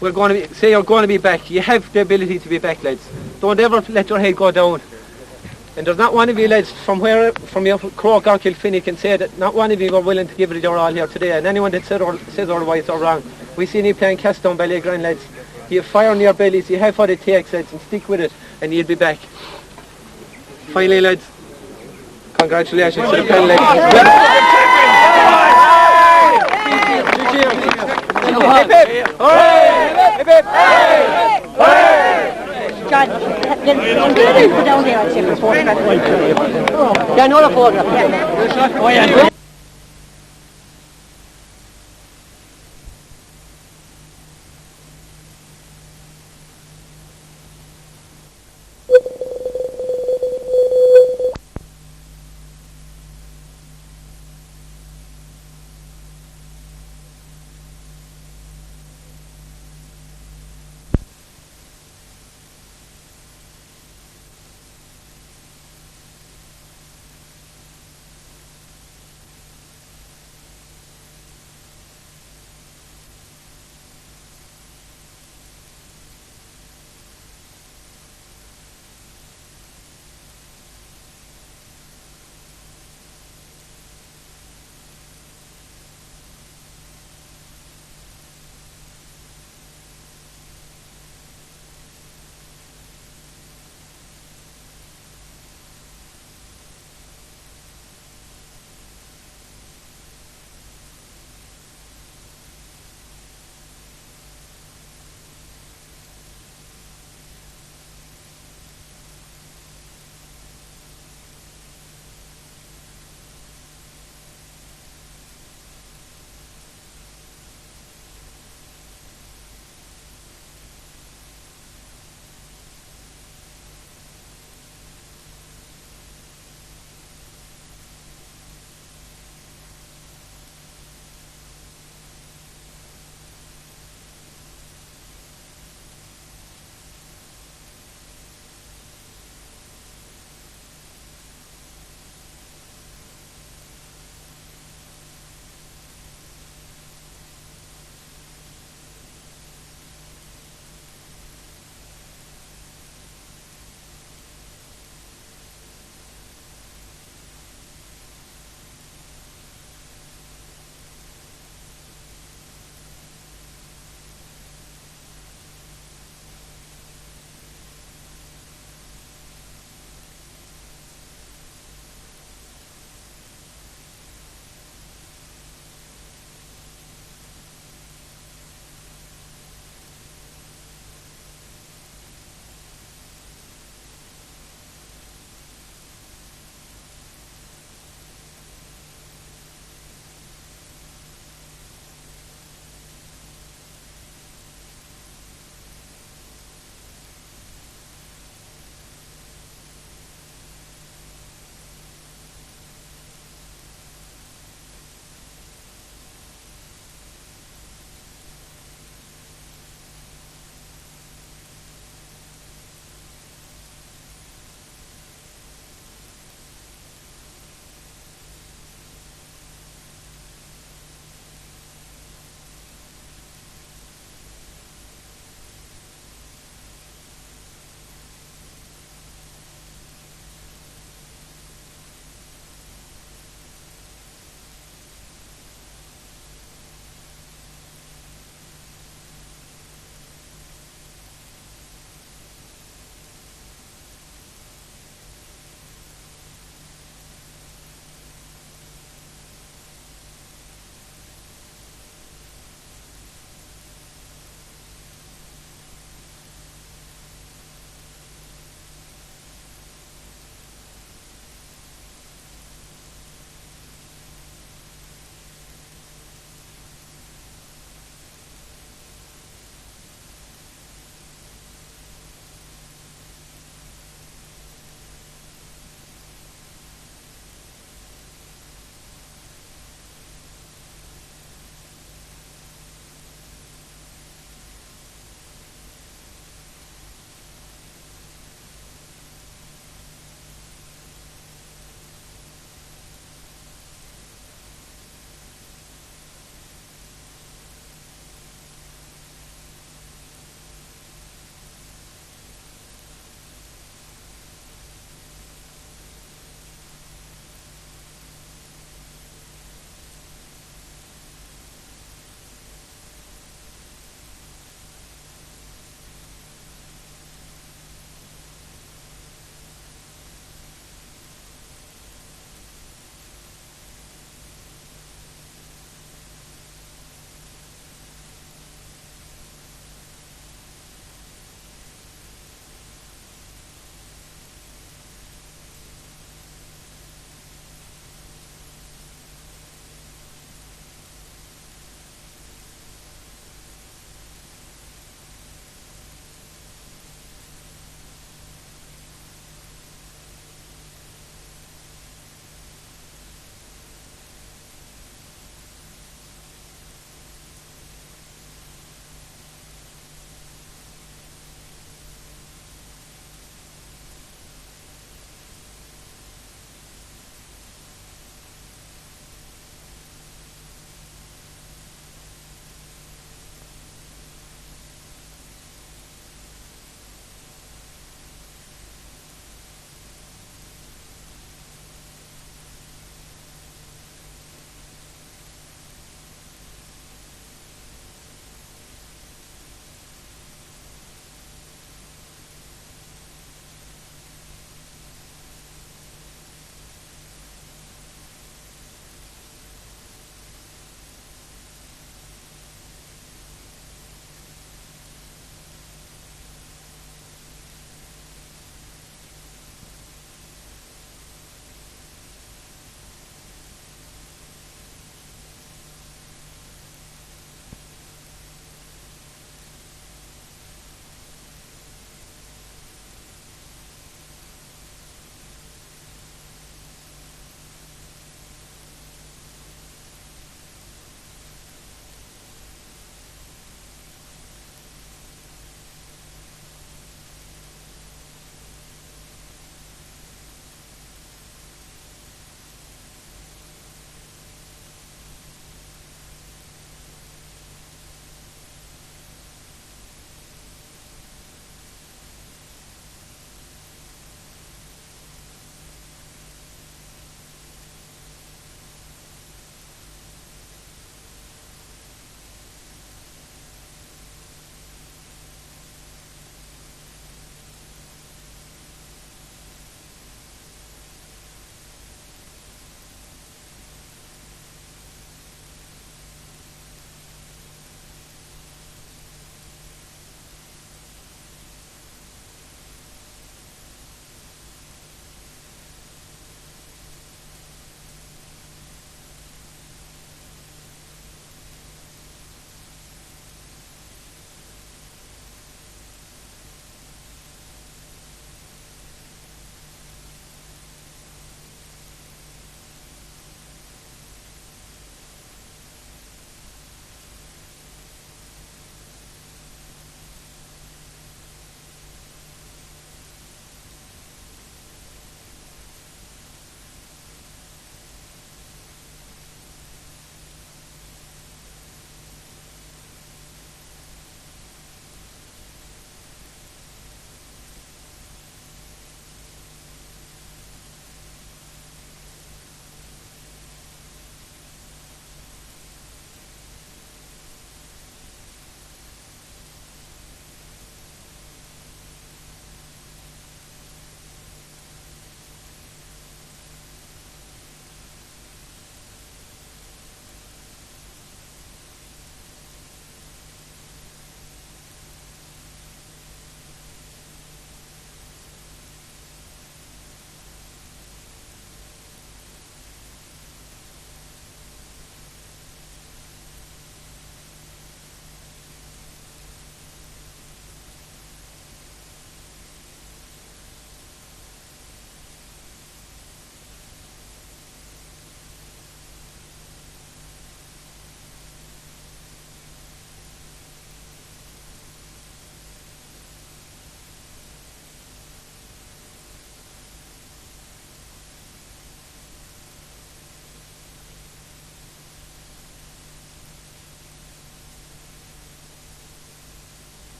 We're going to say you're going to be back. You have the ability to be back, lads. Don't ever let your head go down. And there's not one of you, lads, from your Croagh or Kilfinny can say that not one of you were willing to give it your all here today. And anyone that says otherwise are wrong. We seen you playing Castdown Ballygrand, lads. You have fire in your bellies, you have what it takes, lads, and stick with it, and you'll be back. Finally, lads, congratulations to the pen, lads. Down there, I'd say, for photograph. Yeah, no photograph.